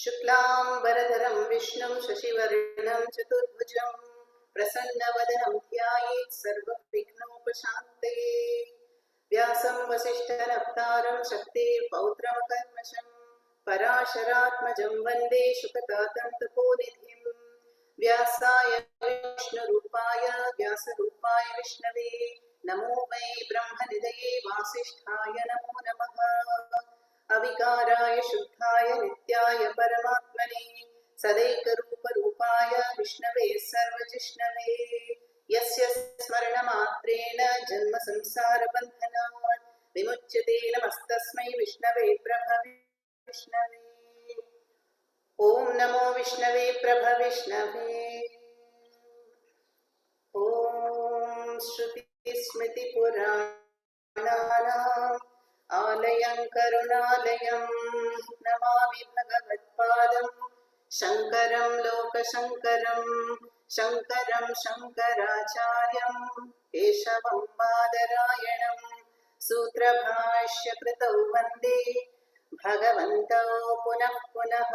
शुक्लांबरधरं विष्णुं शशिवर्णं चतुर्भुजं प्रसन्नवदनं ध्यायेत् सर्वविघ्नोपशान्तये। व्यासं वसिष्ठनप्तारं शक्तेः पौत्रमकल्मषं पराशरात्मजं वन्दे शुकतातं तपोनिधिं। व्यासाय विष्णुरूपाय व्यासरूपाय विष्णवे नमो वै ब्रह्मनिधये वासिष्ठाय नमो नमः। अविकाराय शुद्धाय नित्याय परमात्मने सदैकरूपरूपाय विष्णवे सर्वजिष्णवे यस्य स्मरणमात्रेण जन्म संसारबन्धनात् विमुच्यते। नमस्तस्मै विष्णवे प्रभवे विष्णवे। ॐ नमो विष्णवे प्रभविष्णवे। ॐ श्रुतिस्मृतिपुराणानाम् आलयं करुणालयं नमामि भगवत्पादं शङ्करं लोकशङ्करं शङ्करं शङ्कराचार्यं केशवं बादरायणं सूत्रभाष्यकृतौ वन्दे भगवन्तौ पुनः पुनः।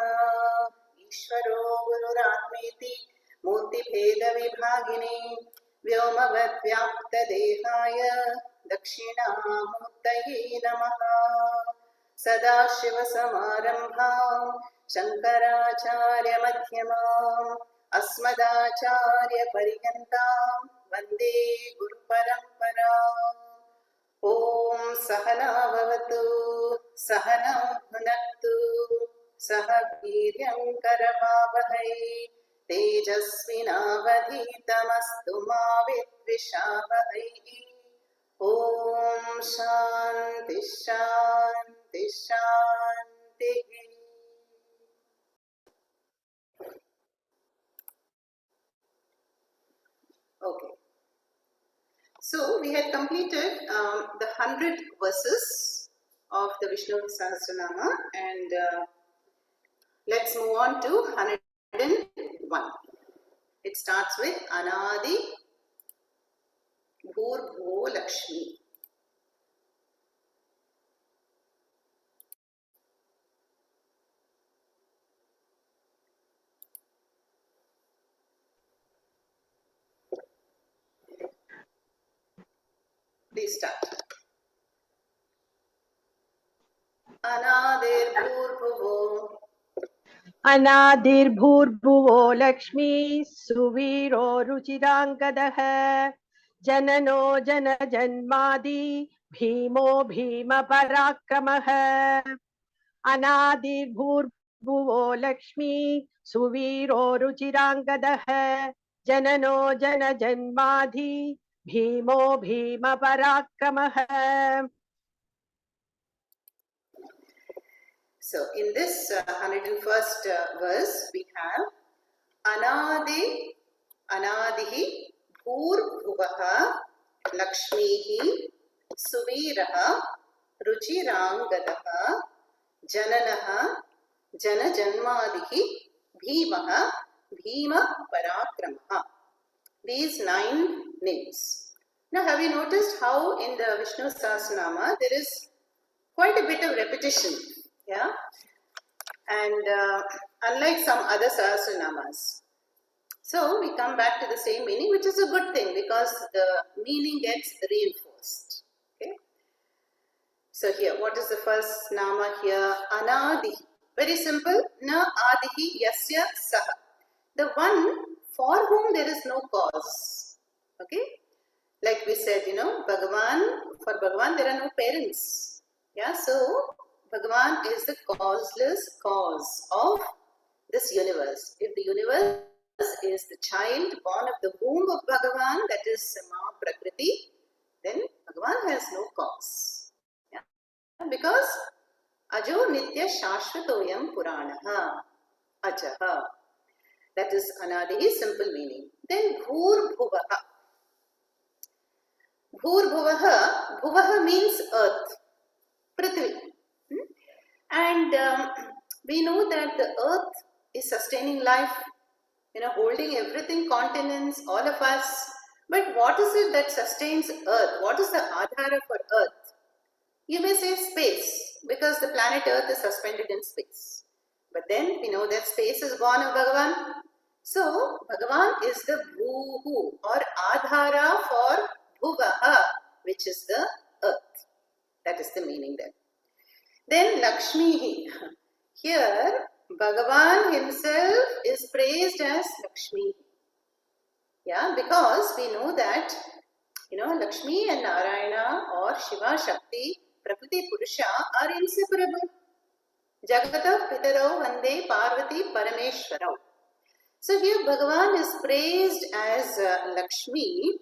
ईश्वरो गुरुरात्मेति मूर्तिभेदविभागिने व्योमवद्व्याप्तदेहाय दक्षिणामूर्तये नमः। सदाशिवसमारम्भां शङ्कराचार्यमध्यमाम् अस्मदाचार्यपर्यन्तां वन्दे गुरुपरम्पराम्। ॐ सहना भवतु सहनौ भुनक्तु सह वीर्यं करवावहै तेजस्विनावधीतमस्तु मा विद्विषावहै। ॐ शान्ति शान्ति शान्तिः। Okay, so we had completed the 100 verses of the Vishnu Sahasranama, and let's move on to 101. It starts with Anadi Bhurbhuvo Lakshmi. Please start. Anadir Bhurbhuvo अनादिर्भूर्भुवो Lakshmi सुवीरो रुचिराङ्गदः जननो जनजन्मादि भीमो भीमपराक्रमः। अनादिर्भूर्भुवो Lakshmi सुवीरो रुचिराङ्गदः जननो जनजन्मादि भीमो भीमपराक्रमः। So in this 101st verse we have Anadihi Bhurbhuvaha Lakshmihi Suviraha Ruchirangadaha Jananaha Janajanmadihi Bhimaha Bhima Parakramaha. These 9 names. Now have you noticed how in the Vishnu Sahasranama there is quite a bit of repetition? Yeah, and unlike some other Sahasranamas, so we come back to the same meaning, which is a good thing because the meaning gets reinforced. Okay, so here, what is the first nama here? Anadi. Very simple. Na adihi yasya saha. The one for whom there is no cause. Okay, like we said, Bhagavan. For Bhagavan there are no parents. Yeah, so Bhagavan is the causeless cause of this universe. If the universe is the child born of the womb of Bhagavan, that is Sama Prakriti, then Bhagavan has no cause. Yeah? Because Ajo Nitya Shashvatoyam Puranaha Ajaha. That is Anadihi, simple meaning. Then Bhurbhuvaha. Bhurbhuvaha, Bhuvaha means earth, Prithvi. And we know that the earth is sustaining life, holding everything, continents, all of us, But what is it that sustains Earth? What is the Adhara for Earth? You may say space, because the planet Earth is suspended in space. But then we know that space is born of Bhagavan. So, Bhagavan is the Bhuhu or Adhara for Bhuvaha, which is the earth. That is the meaning there. Then Lakshmi. Here, Bhagavan himself is praised as Lakshmi. Yeah, because we know that, Lakshmi and Narayana or Shiva, Shakti, Prakriti, Purusha are inseparable. Jagata Pitaro Vande Parvati Parameshwarau. So here Bhagavan is praised as Lakshmi,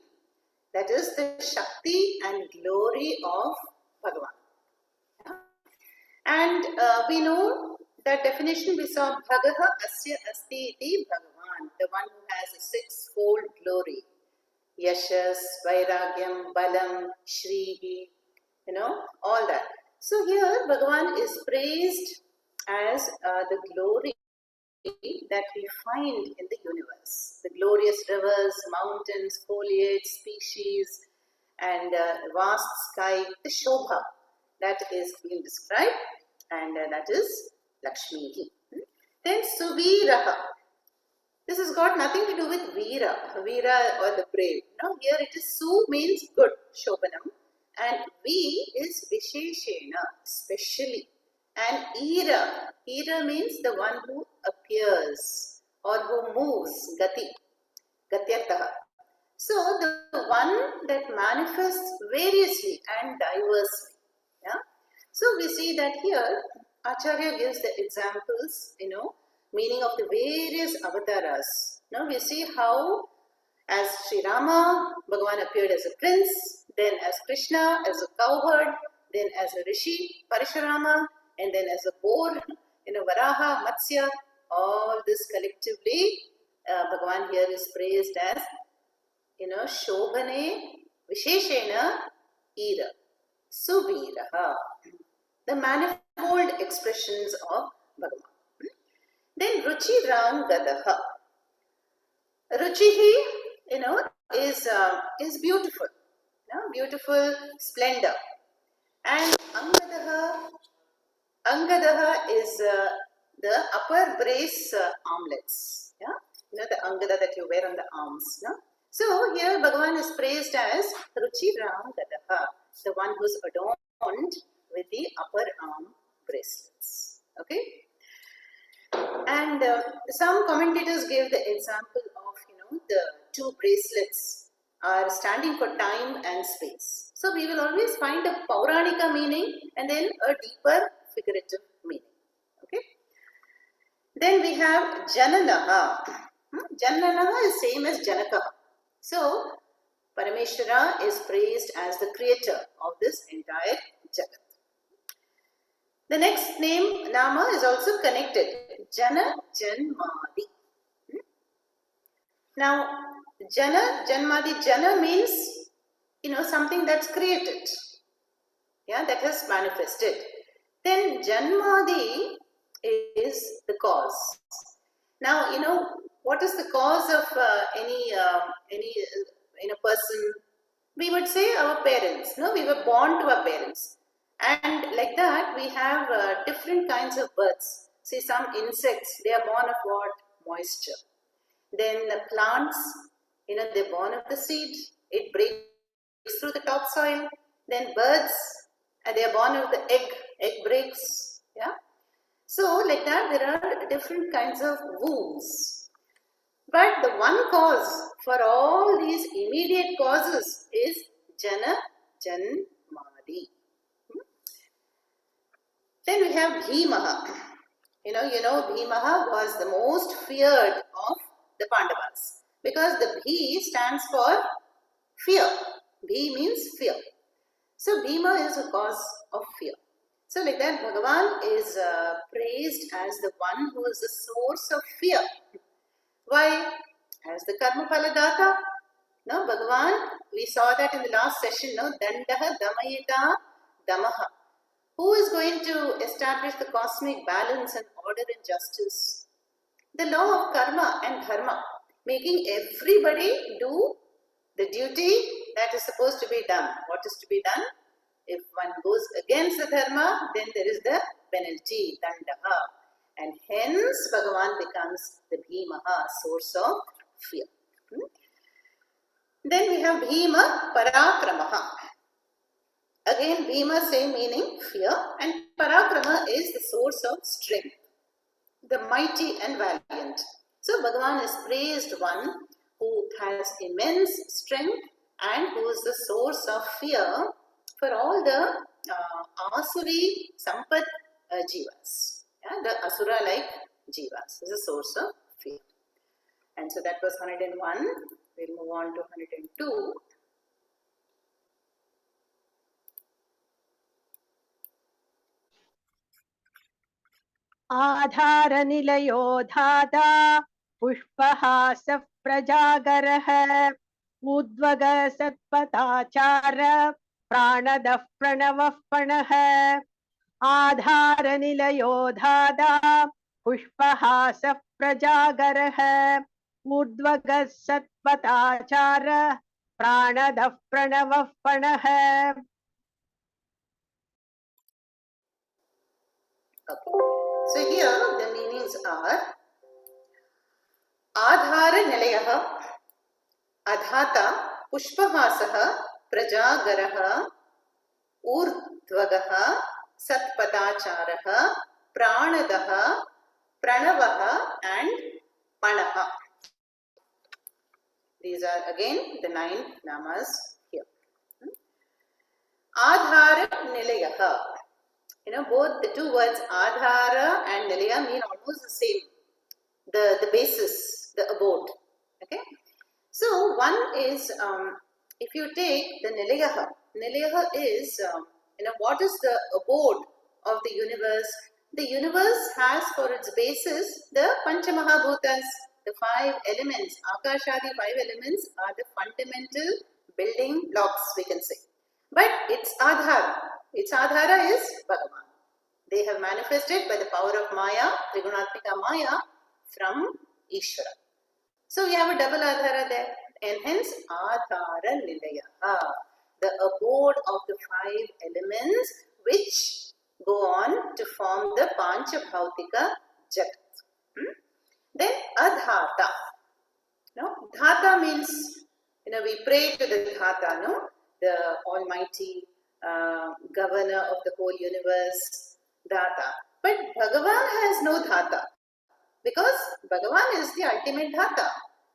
that is the Shakti and glory of Bhagavan. And we know that definition we saw Bhagaha Asya Asti Iti Bhagavan, the one who has a sixfold glory. Yashas, Vairagyam, Balam, Shrihi, all that. So here Bhagavan is praised as the glory that we find in the universe. The glorious rivers, mountains, foliage, species, and vast sky, the Shobha that is being described, and that is Lakshmi. Then Suviraha. This has got nothing to do with Veera or the brave. Here it is Su means good, Shobhanam, and V is Visheshena, specially. And Ira means the one who appears or who moves, Gati, Gatyataha. So the one that manifests variously and diversely. Yeah? So we see that here Acharya gives the examples, meaning of the various avatars. Now we see how as Sri Rama, Bhagavan appeared as a prince, then as Krishna, as a cowherd, then as a rishi, Parashurama, and then as a boar, Varaha, Matsya, all this collectively, Bhagavan here is praised as, Shobhane, Visheshena, Ira, Suviraha, the manifold expressions of Bhagavan. Then Ruchi Ram Gadaha. Ruchihi, is beautiful, beautiful splendor. And Angadaha is the upper brace armlets. Yeah, the Angada that you wear on the arms. No? So here Bhagavan is praised as Ruchi Ram Gadaha, the one who's adorned with the upper arm bracelets. Okay. And some commentators gave the example of, the two bracelets are standing for time and space. So we will always find a Pauranika meaning and then a deeper figurative meaning. Okay. Then we have Jananaha. Jananaha is same as Janakaha. So Parameshwara is praised as the creator of this entire Jagat. The next name, Nama, is also connected. Jana Janmadi. Now, Jana Janmadi, Jana means, something that's created. Yeah, that has manifested. Then Janmadi is the cause. Now, what is the cause of any person? We would say our parents. No, we were born to our parents. And like that, we have different kinds of births. See, some insects, they are born of what? Moisture. Then the plants, they're born of the seed. It breaks through the topsoil. Then birds, they are born of the egg. Egg breaks. Yeah. So, like that, there are different kinds of wombs. But the one cause for all these immediate causes is Jana Janmadi. Then we have Bhimaha. Bhimaha was the most feared of the Pandavas because the Bhi stands for fear. Bhi means fear. So Bhima is a cause of fear. So like that, Bhagavan is praised as the one who is the source of fear. Why? As the Karma Phaladata. No, Bhagavan, we saw that in the last session, Dandaha Damayita Damaha. Who is going to establish the cosmic balance and order and justice? The law of karma and dharma, making everybody do the the duty that is supposed to be done. What is to be done? If one goes against the dharma, then there is the penalty, dandaha. And hence Bhagavan becomes the Bhimaha, source of fear. Then we have Bhima Parakramaha. Again, Bhima same meaning, fear, and Parakrama is the source of strength, the mighty and valiant. So Bhagavan is praised one who has immense strength and who is the source of fear for all the Asuri Sampat Jivas. Yeah, the Asura-like Jivas is a source of fear. And so that was 101. We'll move on to 102. आधारनिलयो धाता पुष्पहासः प्रजागरः उद्वगः सत्पथाचार प्राणदः प्रणवः पणः आधारनिलयो धाता पुष्पहासः प्रजागरः उद्वगः सत्पथाचार प्राणदः प्रणवः पणः. Okay. So here the meanings are Adhara Nilayaha, Adhata, Pushpahasaha, Prajagaraha, Urdvagaha, Satpatacharaha, Pranadaha, Pranavaha and Panaha. These are again the 9 namas here. Adhara Nilayaha. Both the two words Adhara and Nilaya mean almost the same. The basis, the abode. Okay. So one is, if you take the Nilayaha, Nilayaha is, what is the abode of the universe? The universe has for its basis the Panchamahabhutas, the 5 elements. Akashadi 5 elements are the fundamental building blocks, we can say. But its Adhara. Its Adhara is Bhagavan. They have manifested by the power of Maya, Trigunatmika Maya, from Ishvara. So we have a double Adhara there, and hence Adhara Nilayaha, the abode of the 5 elements which go on to form the Panchabhautika Jagat. Then Adhata. Dhata means, we pray to the Dhata, the Almighty governor of the whole universe, Dhata. But Bhagavan has no Dhata, because Bhagavan is the ultimate Dhata,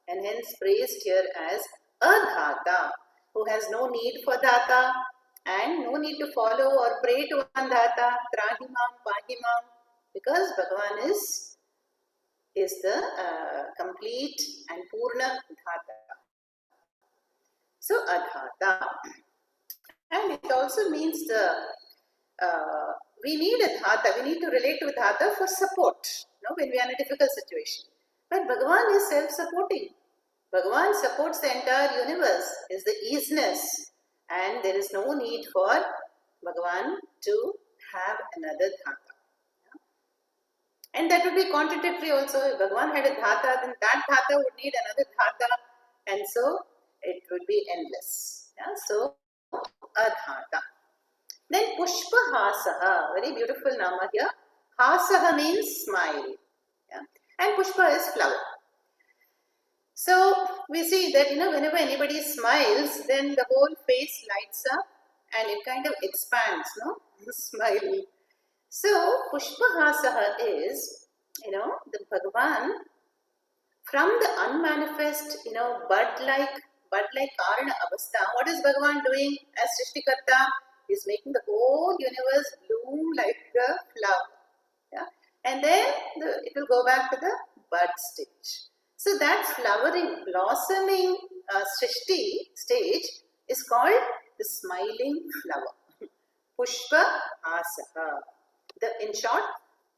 and hence praised here as Adhata, who has no need for Dhata and no need to follow or pray to one Dhata, Trahimam, Pahimam, because Bhagavan is the complete and Purna Dhata. So Adhata. And it also means we need a Dhata, we need to relate to a Dhata for support, when we are in a difficult situation. But Bhagavan is self-supporting. Bhagavan supports the entire universe, is the easiness, and there is no need for Bhagavan to have another Dhata. And that would be contradictory also. If Bhagavan had a Dhata, then that Dhata would need another Dhata, and so it would be endless. So Adhata. Then Pushpahasaha, very beautiful nama here. Hasaha means smile. And Pushpa is flower. So we see that whenever anybody smiles, then the whole face lights up and it kind of expands, smile. So Pushpahasaha is, the Bhagavan from the unmanifest, bud-like Karana Avastha. What is Bhagavan doing as Srishtikarta? He is making the whole universe bloom like the flower. And then it will go back to the bud stage. So that flowering, blossoming Srishti stage is called the smiling flower. Pushpa Asaha. In short,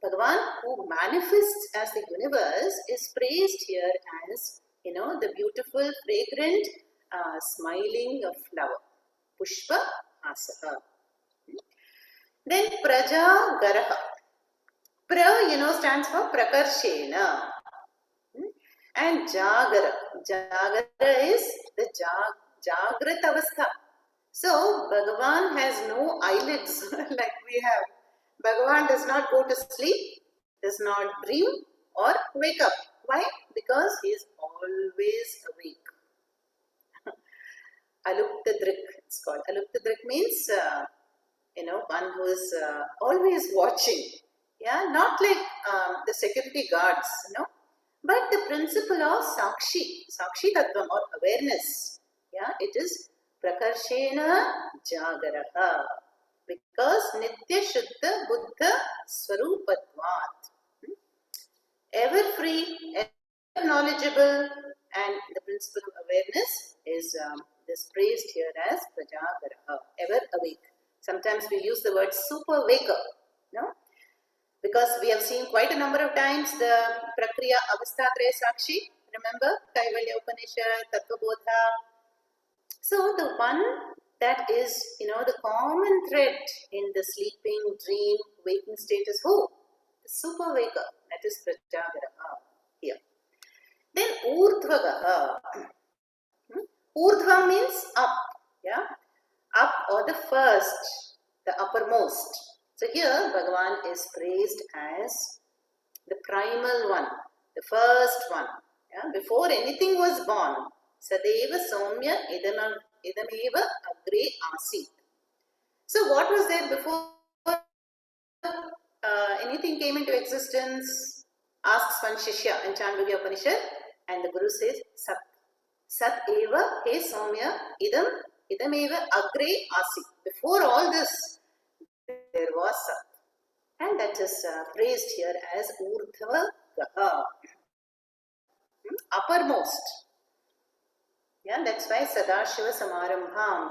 Bhagavan, who manifests as the universe, is praised here as, the beautiful, fragrant, smiling flower. Pushpa Asaha. Then Praja Garaha. Pra, stands for Prakarshena. And Jagara. Jagara is the Jagrat Avastha. So, Bhagavan has no eyelids like we have. Bhagavan does not go to sleep, does not dream or wake up. Why? Because he is always awake. Aluptadrik, it's called. Aluptadrik means, one who is always watching. Yeah, not like the security guards, but the principle of Sakshi Tattvam or awareness. Yeah, it is Prakarshena Jagaraha. Because Nitya Shuddha Buddha Swarupatvat. Ever free, ever knowledgeable, and the principle of awareness is this praised here as Prajagaraha, ever awake. Sometimes we use the word super waker, because we have seen quite a number of times the Prakriya Avastatraya Sakshi, remember? Kaivalya Upanishad, Tattvabodha. So the one that is, the common thread in the sleeping, dream, waking state is who? The super waker, that is Prajagaraha here. Then Urdhvagaha. Urdhva means up, yeah? Up or the first, the uppermost. So here Bhagavan is praised as the primal one, the first one. Yeah? Before anything was born, Sadeva Somya Idameva Agre Asit. So what was there before anything came into existence? Asks one Shishya in Chandogya Upanishad, and the Guru says Sat. Sat Eva He Somya Idameva Agre Asit. Before all this, there was Sat. And that is praised here as Urdhva uppermost. Yeah, that's why Sadashiva Samarambham,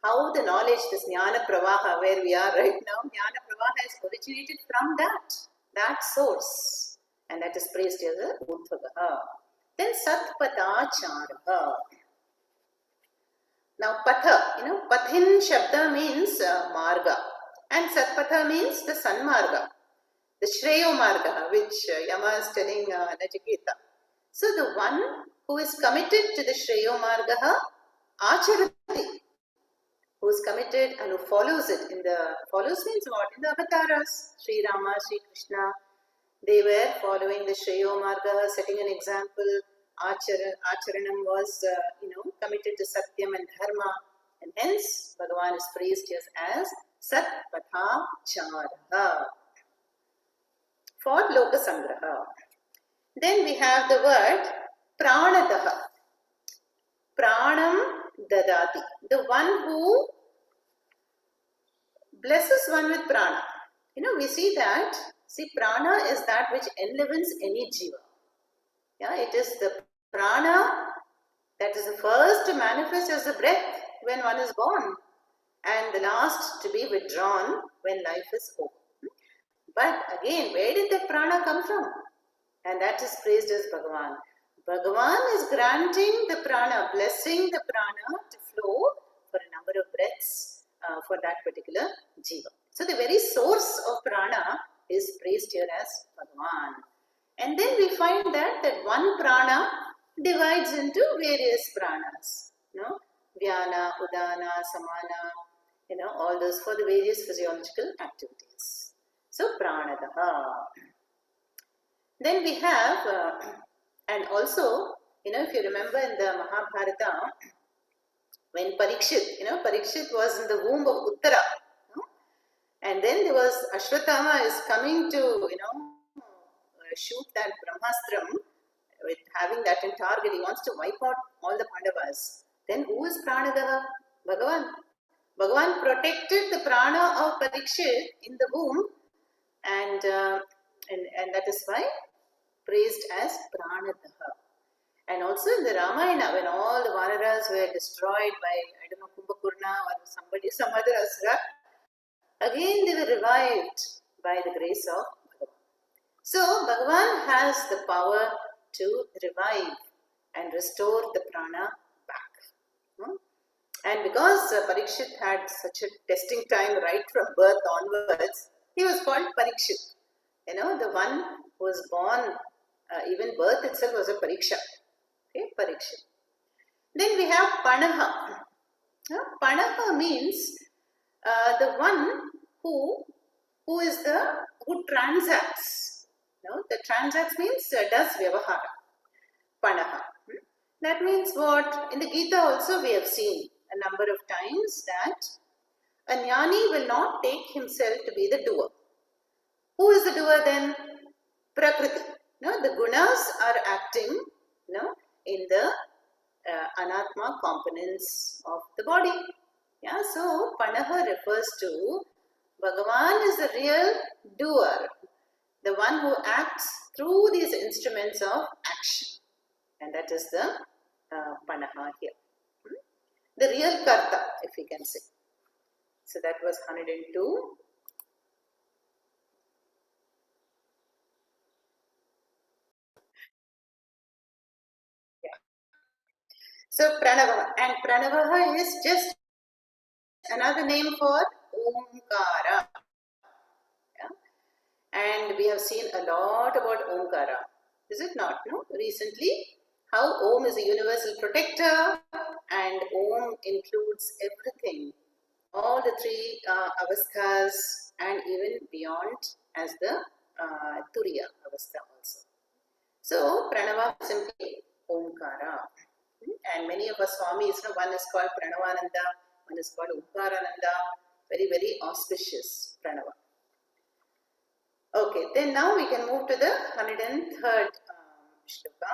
how the knowledge, this Jnana Pravaha, where we are right now, Jnana Pravaha is originated from that source. And that is praised as a Urdhvagaha. Then Satpatacharaha. Now Patha, Pathin Shabda means Marga. And Satpatha means the Sanmarga. The Shreyo Marga, which Yama is telling Nachiketa. So the one who is committed to the Shreyo Margaha, Acharati, who is committed and who follows it follows means what? In the avatars, Sri Rama, Sri Krishna, they were following the Shreyo Margaha, setting an example. Acharanam was, committed to Satyam and Dharma, and hence Bhagavan is praised as Satpatha Charaha for Loka Sangraha. Then we have the word Pranadaha. Pranam Dadati. The one who blesses one with prana. We see that, prana is that which enlivens any jiva. Yeah, it is the prana that is the first to manifest as the breath when one is born, and the last to be withdrawn when life is over. But again, where did the prana come from? And that is praised as Bhagavan. Bhagavan is granting the prana, blessing the prana to flow for a number of breaths for that particular jiva. So the very source of prana is praised here as Bhagavan. And then we find that one prana divides into various pranas. Vyana, Udana, Samana, all those for the various physiological activities. So Pranadaha. Then we have, and also, if you remember in the Mahabharata, when Parikshit was in the womb of Uttara, and then there was Ashwatthama is coming to, shoot that Brahmastram, with having that in target, he wants to wipe out all the Pandavas. Then who is Pranadaha? Bhagavan. Bhagavan protected the prana of Parikshit in the womb, and that is why praised as Pranadaha. And also in the Ramayana, when all the Vanaras were destroyed by, Kumbhakarna or some other asura, again they were revived by the grace of Bhagavan. So Bhagavan has the power to revive and restore the prana back. And because Parikshit had such a testing time right from birth onwards, he was called Parikshit. The one who was born, even birth itself was a Pariksha. Okay, Parikshit. Then we have Panaha. Panaha means the one who transacts. The transacts means does vyavahara. Panaha. That means what? In the Gita also we have seen a number of times that a jnani will not take himself to be the doer. Who is the doer then? Prakriti. The gunas are acting in the anatma components of the body. So Panaha refers to Bhagavan is the real doer, the one who acts through these instruments of action, and that is the Panaha here. The real Karta, if we can say. So that was 102. So Pranava, and Pranava is just another name for Omkara. And we have seen a lot about Omkara. Is it not? No? Recently, how Om is a universal protector and Om includes everything. All the three avasthas and even beyond as the Turiya avastha also. So, Pranava simply Omkara. And many of us Swamis, one is called Pranavananda, one is called Omkarananda. Very, very auspicious Pranava. Okay, then now we can move to the 103rd shloka.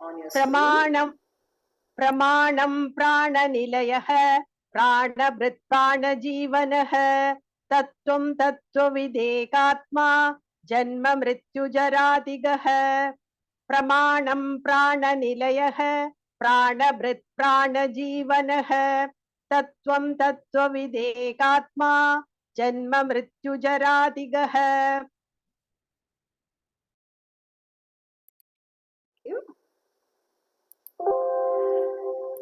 On your screen. Pramanam prananilayah pranabhrit pranajeevanah tattvam tattvavidekatma janma mrityu jaradigah. Pramanam prananilayah pranabhrit pranajeevanah tattvam tattvavidekatma janma mrityu jaradigah.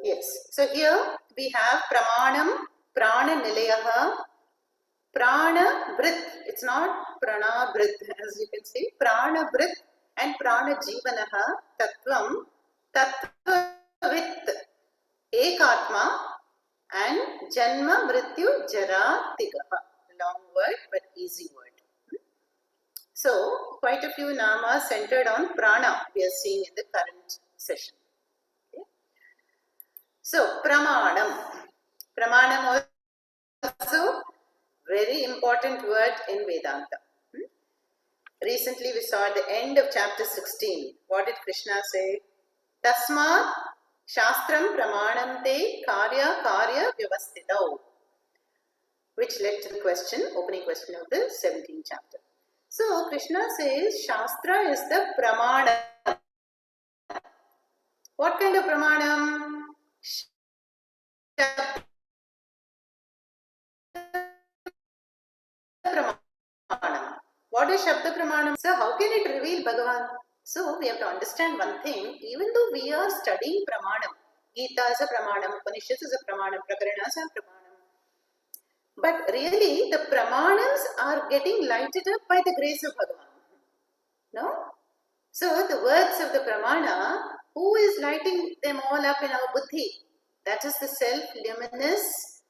Yes, so here we have Pramanam, Prana Nilayaha, Prana Brit. It's not Prana Brit, as you can see. Prana Brit and Prana Jivanaha, Tattvam, Tattvavit, Ekatma, and Janma Mrityu Jara Tigaha. Long word but easy word. So, quite a few namas centered on prana we are seeing in the current session. Okay. So, pramanam. Pramanam also very important word in Vedanta. Recently we saw at the end of chapter 16. What did Krishna say? Tasmat Shastram Pramanam Te Karya Karya Vyavastitau, which led to the question, opening question of the 17th chapter. So Krishna says Shastra is the Pramanam. What kind of Pramanam? Pramanam. What is Shabda Pramanam? So how can it reveal Bhagavan? So we have to understand one thing. Even though we are studying Pramanam, Gita is a Pramanam, Upanishads is a Pramanam, Prakaranas are Pramanam. But really the Pramanams are getting lighted up by the grace of Bhagavan. No? So the words of the Pramana, who is lighting them all up in our buddhi? That is the self-luminous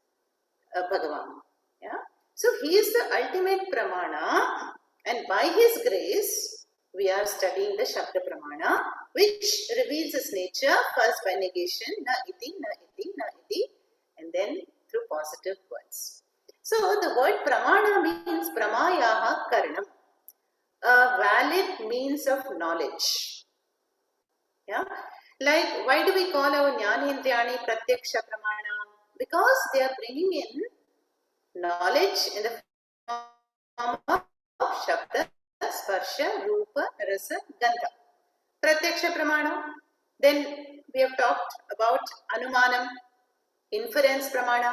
Bhagavan. Yeah? So he is the ultimate Pramana, and by his grace we are studying the Shabda Pramana, which reveals his nature first by negation, na iti, na iti, na iti, and then through positive words. So the word Pramana means Pramayaha Karanam, a valid means of knowledge. Yeah? Like, why do we call our Jnani Indriyani Pratyaksha Pramana? Because they are bringing in knowledge in the form of Shabda, Sparsha, Rupa, Rasa, Gandha. Pratyaksha Pramana. Then we have talked about Anumanam, inference Pramana,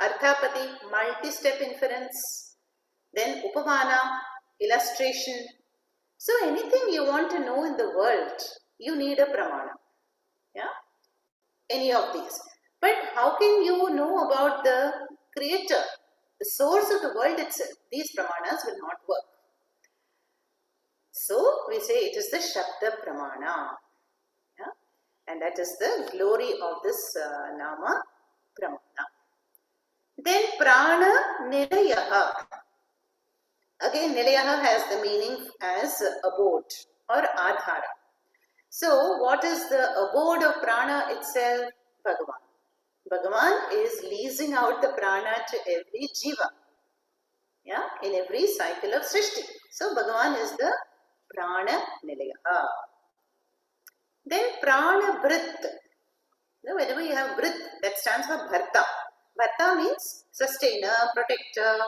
Arthapati, multi-step inference, then Upamana, illustration. So anything you want to know in the world, you need a Pramana. Yeah? Any of these. But how can you know about the creator, the source of the world itself? These Pramanas will not work. So we say it is the Shabda Pramana. Yeah? And that is the glory of this Nama Pramana. Then Prana Nilayaha. Again, Nilayaha has the meaning as abode or Adhara. So, what is the abode of Prana itself? Bhagavan. Bhagavan is leasing out the Prana to every Jiva. Yeah, in every cycle of Srishti. So, Bhagavan is the Prana Nilayaha. Then Prana Brit. Whenever you have Brit, that stands for Bharta. Bharta means sustainer, protector.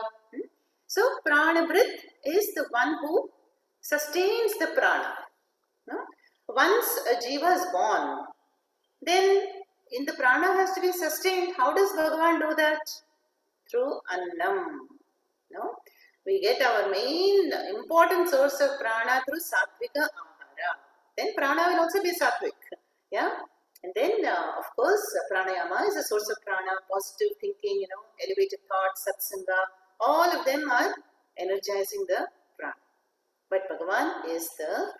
So, Prana Brit is the one who sustains the Prana. Once a Jiva is born, then in the Prana has to be sustained. How does Bhagavan do that? Through Annam. No? We get our main important source of Prana through Sattvika Ahara. Then Prana will also be Sattvic. Yeah? And then, of course, Pranayama is a source of Prana, positive thinking, elevated thoughts, Satsanga. All of them are energizing the Prana. But Bhagavan is the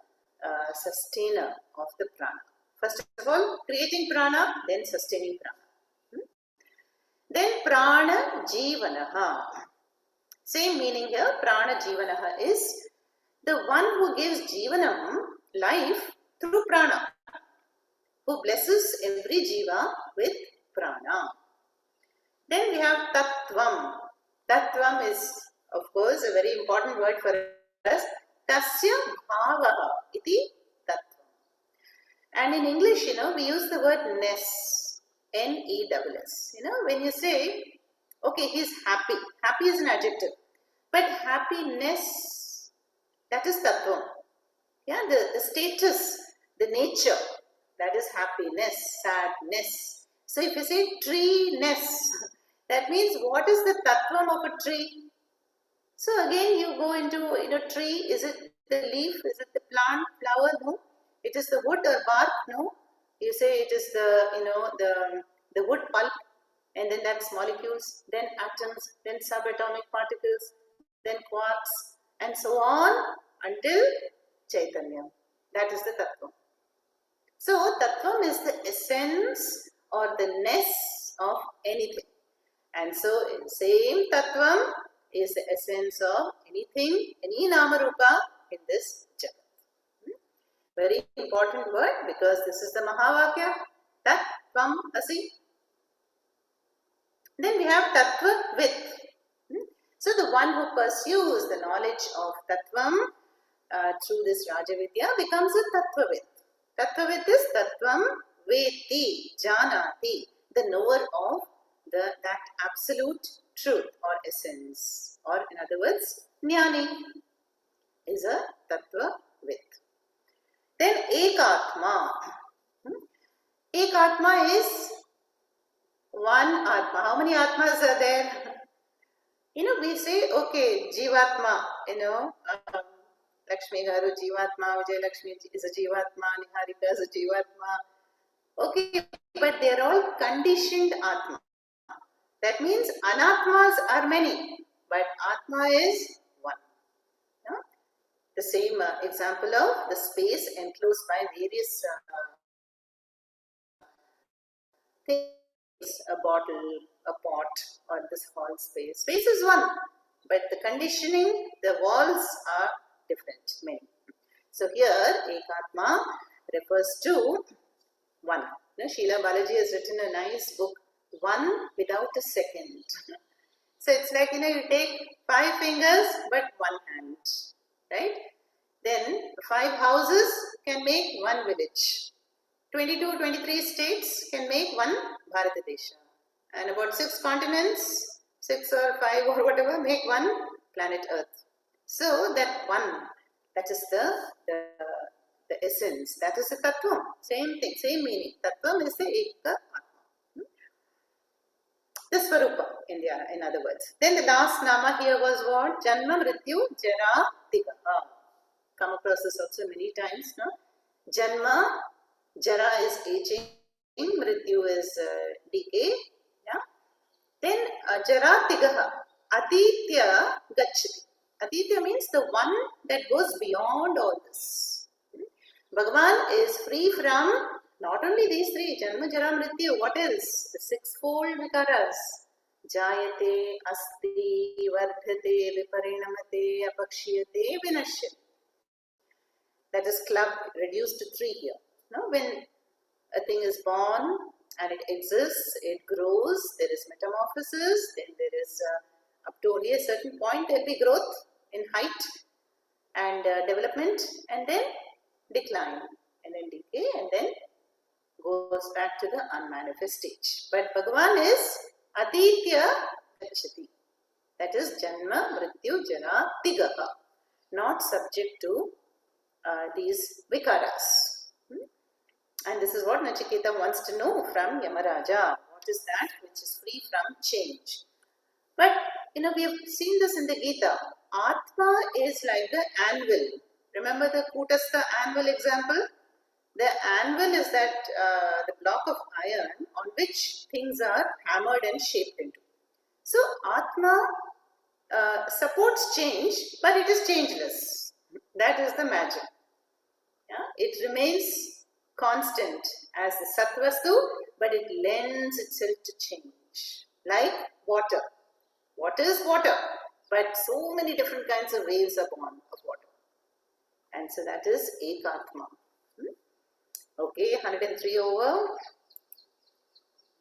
sustainer of the Prana. First of all, creating Prana, then sustaining Prana. Then Prana Jivanaha. Same meaning here. Prana Jivanaha is the one who gives Jivanam, life, through Prana. Who blesses every Jiva with Prana. Then we have Tattvam. Tattvam is, of course, a very important word for us. Tasya Bhavaha iti Tattvam. And in English, we use the word ness. N-E-S-S. When you say, okay, he's happy. Happy is an adjective. But happiness, that is Tattvam. Yeah, the status, the nature, that is happiness, sadness. So if you say tree-ness, that means what is the Tattvam of a tree? So again you go into, tree, is it the leaf, is it the plant, flower? No. It is the wood or bark? No. You say it is the wood pulp, and then that's molecules, then atoms, then subatomic particles, then quarks, and so on until Chaitanya. That is the Tattvam. So Tattvam is the essence or the ness of anything. And so same Tattvam is the essence of anything, any Namarupa in this Jagat. Very important word because this is the Mahavakya. Tattvam Asi. Then we have Tattva with. So the one who pursues the knowledge of Tattvam through this Rajavidya becomes a Tattvavit. Tattvavit is Tattvam Veti Janati, the knower of that absolute truth or essence. Or in other words, Jnani is a Tattvavit. Then Ekatma. Ekatma is one Atma. How many Atmas are there? We say, okay, Jivatma, Lakshmi Garu Jivatma, Vijay Lakshmi is a Jivatma, Niharika is a Jivatma. Okay, but they are all conditioned Atma. That means Anatmas are many, but Atma is one. The same example of the space enclosed by various things, a bottle, a pot, or this whole space. Space is one, but the conditioning, the walls are different, many. So here, Ekatma refers to one. Srila Balaji has written a nice book, One Without a Second. So it's like, you take 5 fingers, but one hand, right? Then 5 houses can make one village. 22, 23 states can make one Bharatadesha. And about 6 continents, 6 or 5 or whatever, make one planet Earth. So that one, that is the essence, that is the Tattvam. Same thing, same meaning. Tattvam is the Eka Atma. The Swarupa, in other words. Then the last Nama here was what? Janma Mrityu Jara Tigaha. Come across this also many times. No? Janma, Jara is aging, Mrityu is decay. Yeah? Then Jara Tigaha, Aditya Gachati. Aditya means the one that goes beyond all this. Bhagavan is free from Not only these three, Janma, Jara, Mrityu, what else? The sixfold vikaras. Jayate, Asti, Vardhate, Viparinamate, Apakshiyate, Vinashyate. That is clubbed, reduced to three here. Now, when a thing is born and it exists, it grows, there is metamorphosis, then there is up to only a certain point there will be growth in height and development, and then decline, and then decay, and then goes back to the unmanifest stage. But Bhagavan is Aditya Gachati. That is Janma, Mrityu, Jara, Tigaha. Not subject to these vikaras. And this is what Nachiketa wants to know from Yamaraja. What is that which is free from change? But, we have seen this in the Gita. Atma is like the anvil. Remember the Kutastha anvil example? The anvil is that the block of iron on which things are hammered and shaped into. So, Atma supports change, but it is changeless. That is the magic. Yeah? It remains constant as the Sattvastu, but it lends itself to change. Like water. Water is water, but so many different kinds of waves are born of water. And so that is Ekatma. Okay, 103 over.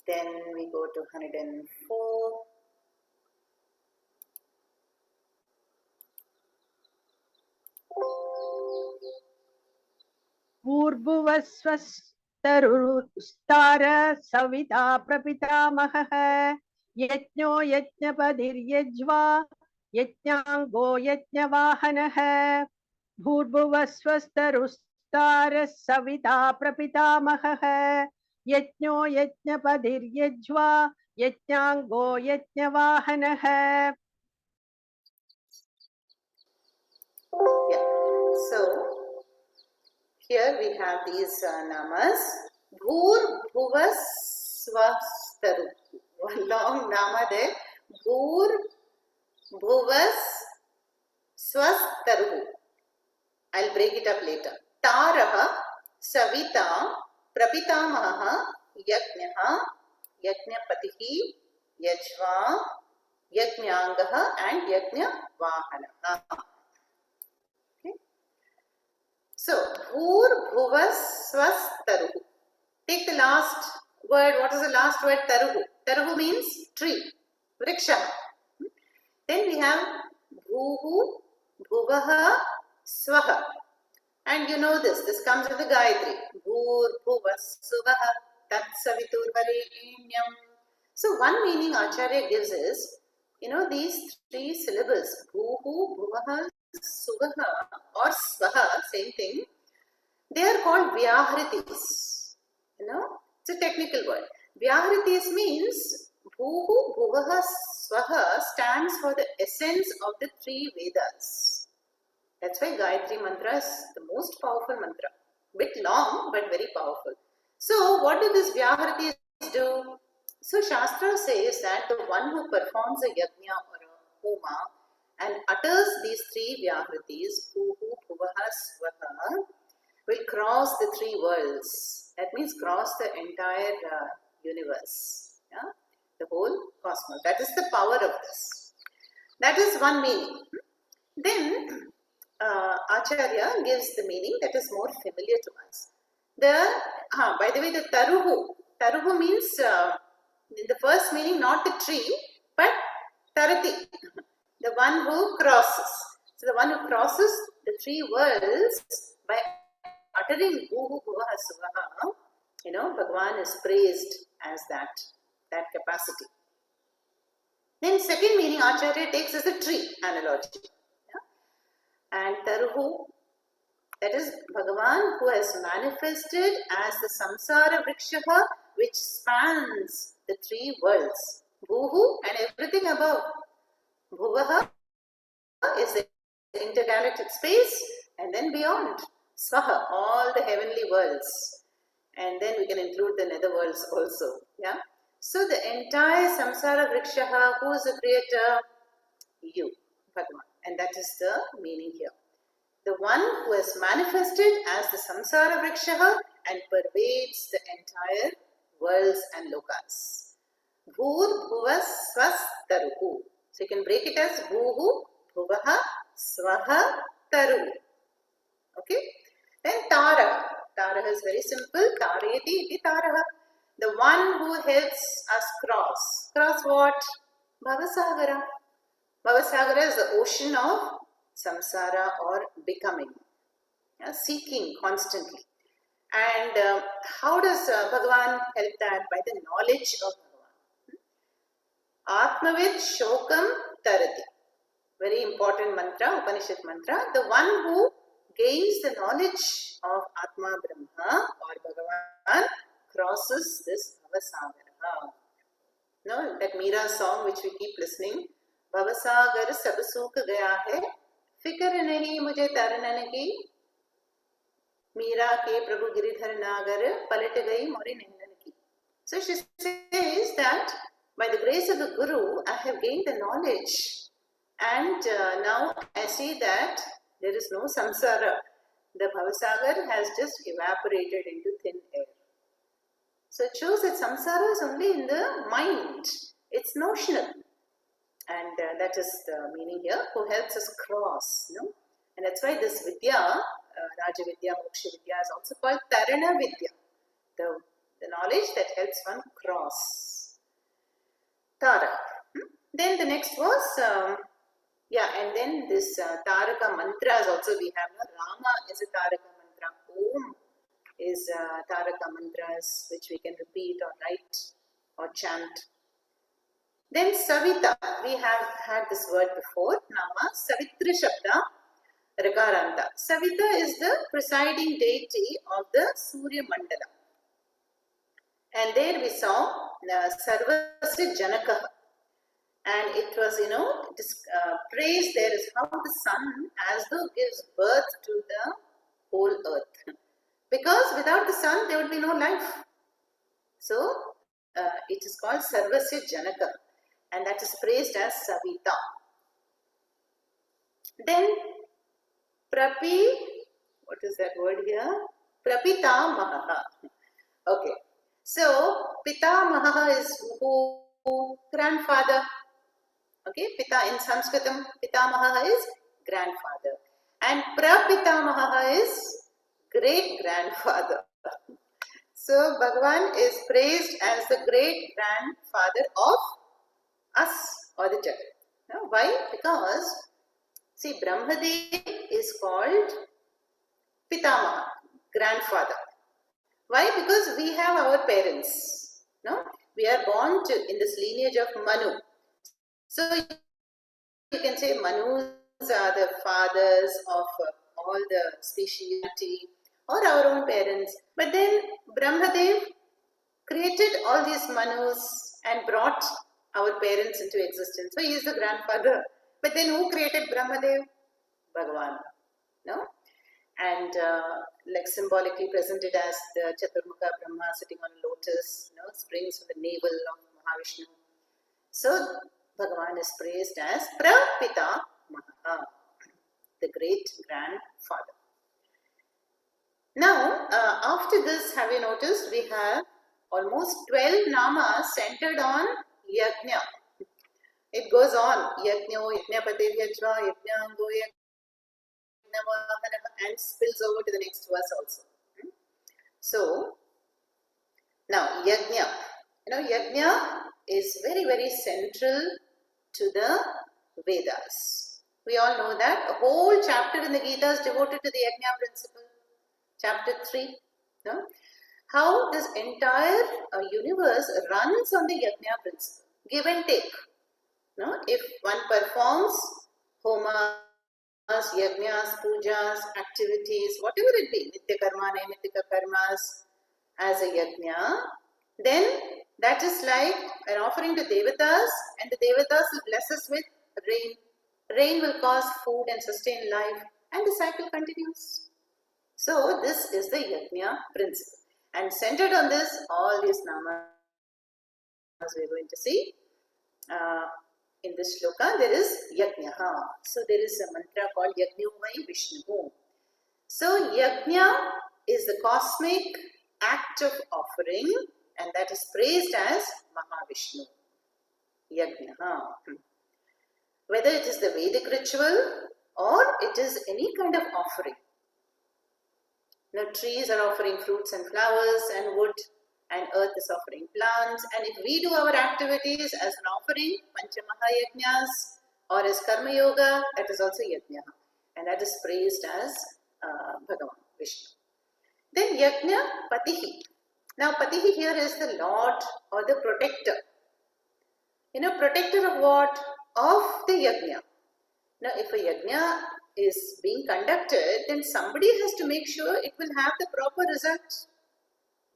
Then we go to 104. Purvuvasvastarushtara savita prapitamahah yajno yajnapadiriyajva yajnango yajnavahanah Purvuvasvastarushtara savita prapitamahah yajno yajnapadiriyajva yajnango yajnavahanah. Yeah, so here we have these namas. Bhur Bhuvas Swastaru. One long nama there. Bhur Bhuvas Swastaru. I'll break it up later. Taraha Savita Prapitamaha Yajnaha Yajnapatihi Yajva Yajnyangaha and Yajnavahanaha. So, Bhur Bhuvas Swastaru. Take the last word. What is the last word? Taruhu. Taruhu means tree. Vriksha. Then we have Bhuhu, Bhuvaha, Swaha. And you know this. This comes with the Gayatri. Bhur Bhuvas Swaha Tat Savitur Varenyam. So, one meaning Acharya gives is, these three syllables. Bhuhu, Bhuvaha, Suvaha or Swaha, same thing, they are called Vyahritis. It's a technical word. Vyahritis means Bhuhu, Bhuvaha, Swaha stands for the essence of the three Vedas. That's why Gayatri mantra is the most powerful mantra. Bit long but very powerful. So what do these Vyahritis do? So Shastra says that the one who performs a yajna or a homa and utters these three Vyahritis, Bhuhu, Bhuvaha, Swaha, will cross the three worlds. That means cross the entire universe. Yeah? The whole cosmos. That is the power of this. That is one meaning. Then Acharya gives the meaning that is more familiar to us. By the way, the Taruhu. Taruhu means, in the first meaning, not the tree, but Tarati. The one who crosses. So the one who crosses the three worlds by uttering Bhuhu Bhuvaha Suvaha, Bhagavan is praised as that capacity. Then second meaning Acharya takes as the tree analogy. Yeah? And Taruhu, that is Bhagavan who has manifested as the samsara vrikshaha which spans the three worlds. Bhuhu and everything above. Bhuvaha is the intergalactic space, and then beyond. Swaha, all the heavenly worlds. And then we can include the nether worlds also. Yeah. So the entire samsara vrikshaha, who is the creator? You, Bhagavan. And that is the meaning here. The one who has manifested as the samsara vrikshaha and pervades the entire worlds and lokas. Bhur bhuva svas taruhu. So you can break it as bhuhu, bhuvaha, swaha, taruhu. Okay. Then Tara. Tara is very simple. Tarayati iti Taraha. The one who helps us cross. Cross what? Bhavasagara. Bhavasagara is the ocean of samsara or becoming. Seeking constantly. And how does Bhagavan help that? By the knowledge of Bhagavan. Atmavid Shokam Tarati. Very important mantra, Upanishad mantra. The one who gains the knowledge of Atma Brahma or Bhagavan crosses this Bhavasagara. No, that Meera song which we keep listening. Bhavasagar sab suk gaya hai, fikr nahi mujhe taran ki. Meera ke Prabhu Giridhar Nagar palat gayi mori nahinan ki. So she says that by the grace of the Guru, I have gained the knowledge. And now I see that there is no samsara. The Bhavasagar has just evaporated into thin air. So it shows that samsara is only in the mind. It's notional. And that is the meaning here, who helps us cross. No? And that's why this Vidya, Raja Vidya, Moksha Vidya is also called Tarana Vidya. The knowledge that helps one cross. Tara. Then the next was... and then this Taraka mantras also we have. Rama is a Taraka mantra. Om is Taraka mantras which we can repeat or write or chant. Then Savita, we have had this word before. Nama, Savitri Shabda, Rakaranta. Savita is the presiding deity of the Surya Mandala. And there we saw Sarvasya Janaka. And it was, praise there is how the sun as though gives birth to the whole earth. Because without the sun, there would be no life. So, it is called Sarvasya Janaka. And that is praised as Savita. Then, what is that word here? Prapitamaha. Okay. So, Pitamaha is who? Grandfather. Okay, Pita in Sanskritam, Pitamaha is grandfather. And Prapitamaha is great grandfather. So Bhagavan is praised as the great grandfather of us or the Jagat. Now, why? Because, see, Brahmadev is called Pitamaha, grandfather. Why? Because we have our parents. No? We are born in this lineage of Manu. So you can say Manus are the fathers of all the speciality or our own parents. But then Brahmadev created all these Manus and brought our parents into existence. So he is the grandfather. But then who created Brahmadev? Bhagavan. No? And like symbolically presented as the Chaturmukha Brahma sitting on a lotus, springs from the navel of Mahavishnu. So Bhagavan is praised as Prapita Maha, the great grandfather. Now, after this, have you noticed we have almost 12 namas centered on Yajna. It goes on. Yajno, Yajnapadev Yajva, Yajnango, Yajnavahana, and spills over to the next verse also. So, now Yajna. Yajna is very, very central to the Vedas. We all know that. A whole chapter in the Gita is devoted to the Yajna principle. Chapter 3. No? How this entire universe runs on the Yajna principle. Give and take. No? If one performs homas, yajnas, pujas, activities, whatever it be, nitya karma, naimittika karmas, as a yajna, then that is like an offering to devatas, and the devatas will bless us with rain. Rain will cause food and sustain life, and the cycle continues. So this is the yajna principle. And centered on this, all these namas we are going to see. In this shloka, there is yajnaha. So there is a mantra called Yajnavai Vishnu. So yajna is the cosmic act of offering, and that is praised as Mahavishnu. Yajna. Whether it is the Vedic ritual or it is any kind of offering. Now, trees are offering fruits and flowers, and wood and earth is offering plants. And if we do our activities as an offering, Panchamahayajnas, or as Karma Yoga, that is also Yajna. And that is praised as Bhagavan, Vishnu. Then Yajna Patihi. Now, Patihi here is the Lord or the protector. Protector of what? Of the Yajna. Now, if a Yajna is being conducted, then somebody has to make sure it will have the proper results.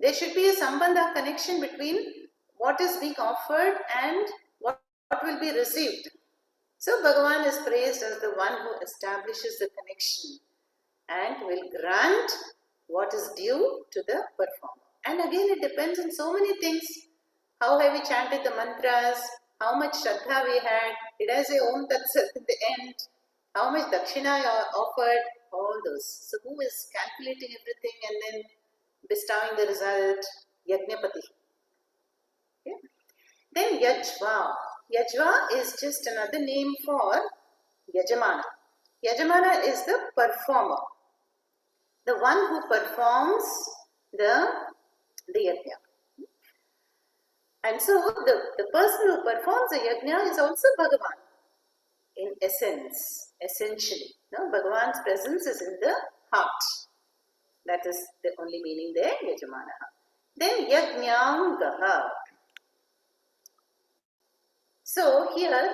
There should be a sambandha connection between what is being offered and what will be received. So Bhagavan is praised as the one who establishes the connection and will grant what is due to the performer. And again, it depends on so many things. How have we chanted the mantras? How much shraddha we had? Did I say Om Tat Sat in the end? How much dakshina I offered? All those. So who is calculating everything and then bestowing the result? Yajnapati. Okay. Then Yajva. Yajva is just another name for Yajamana. Yajamana is the performer. The one who performs the yajna. And so the person who performs the yajna is also Bhagavan in essence, essentially. No? Bhagavan's presence is in the heart. That is the only meaning there, Yajamanaha. Then Yajnyangaha. So here,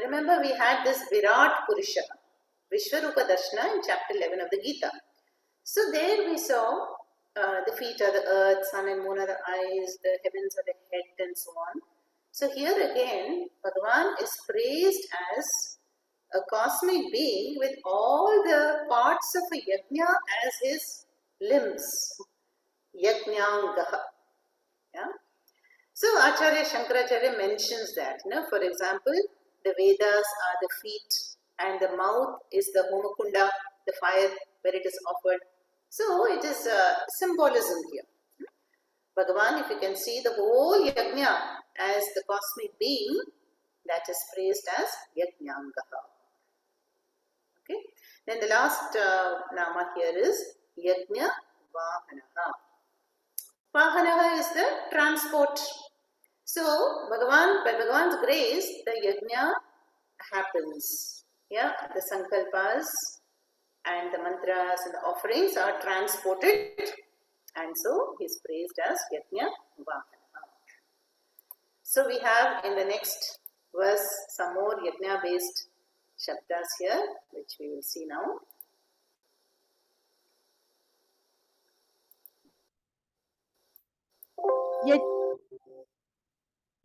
remember we had this Virat Purusha, Vishwarupa Darshana in chapter 11 of the Gita. So there we saw the feet are the earth, sun and moon are the eyes, the heavens are the head, and so on. So here again, Bhagavan is praised as a cosmic being with all the parts of a yajna as his limbs. Yajnyangaha. Yeah? So Acharya Shankaracharya mentions that. For example, the Vedas are the feet and the mouth is the Homakunda, the fire where it is offered. So it is symbolism here. Bhagavan, if you can see the whole yajna as the cosmic being, that is praised as Yajnyangaha. Okay. Then the last nama here is Yajna Vahanaha. Vahanaha is the transport. So by Bhagavan's grace, the yajna happens. Yeah, the sankalpas and the mantras and the offerings are transported, and so he is praised as Yajna Vahana. So we have in the next verse some more Yajna based shabdas here, which we will see now.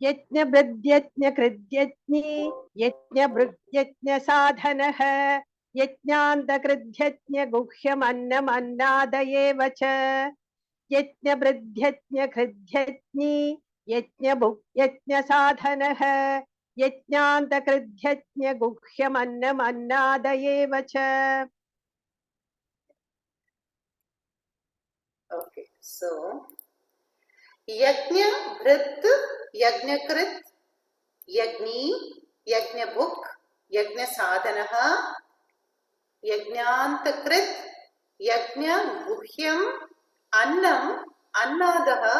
यज्ञभृद्यज्ञकृद्यज्ञे यज्ञभृद्यज्ञसाधनः यज्ञान्तकृद्यज्ञगुह्यमन्नमन्नादयेव च यज्ञभृद्यज्ञकृद्यज्ञे यज्ञभुक्यज्ञसाधनः यज्ञान्तकृद्यज्ञगुह्यमन्नमन्नादयेव च. Okay, so Yajna Bhrit, Yajna Krit, Yajni, Yajna Bhuk, Yajna Sadhanaha, Yajnantakrit, Yajna Guhyam, Annam, Annadaha,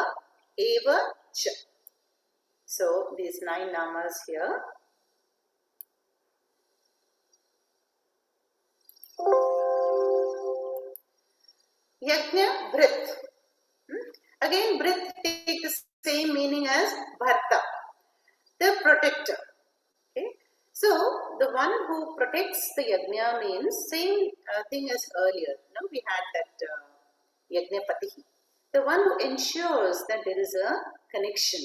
Eva Cha. So these 9 namas here. Yajna Bhrit. Again, Bhrit take the same meaning as Bharta, the protector. Okay? So, the one who protects the yajna means same thing as earlier. We had that Yajnapatihi. The one who ensures that there is a connection.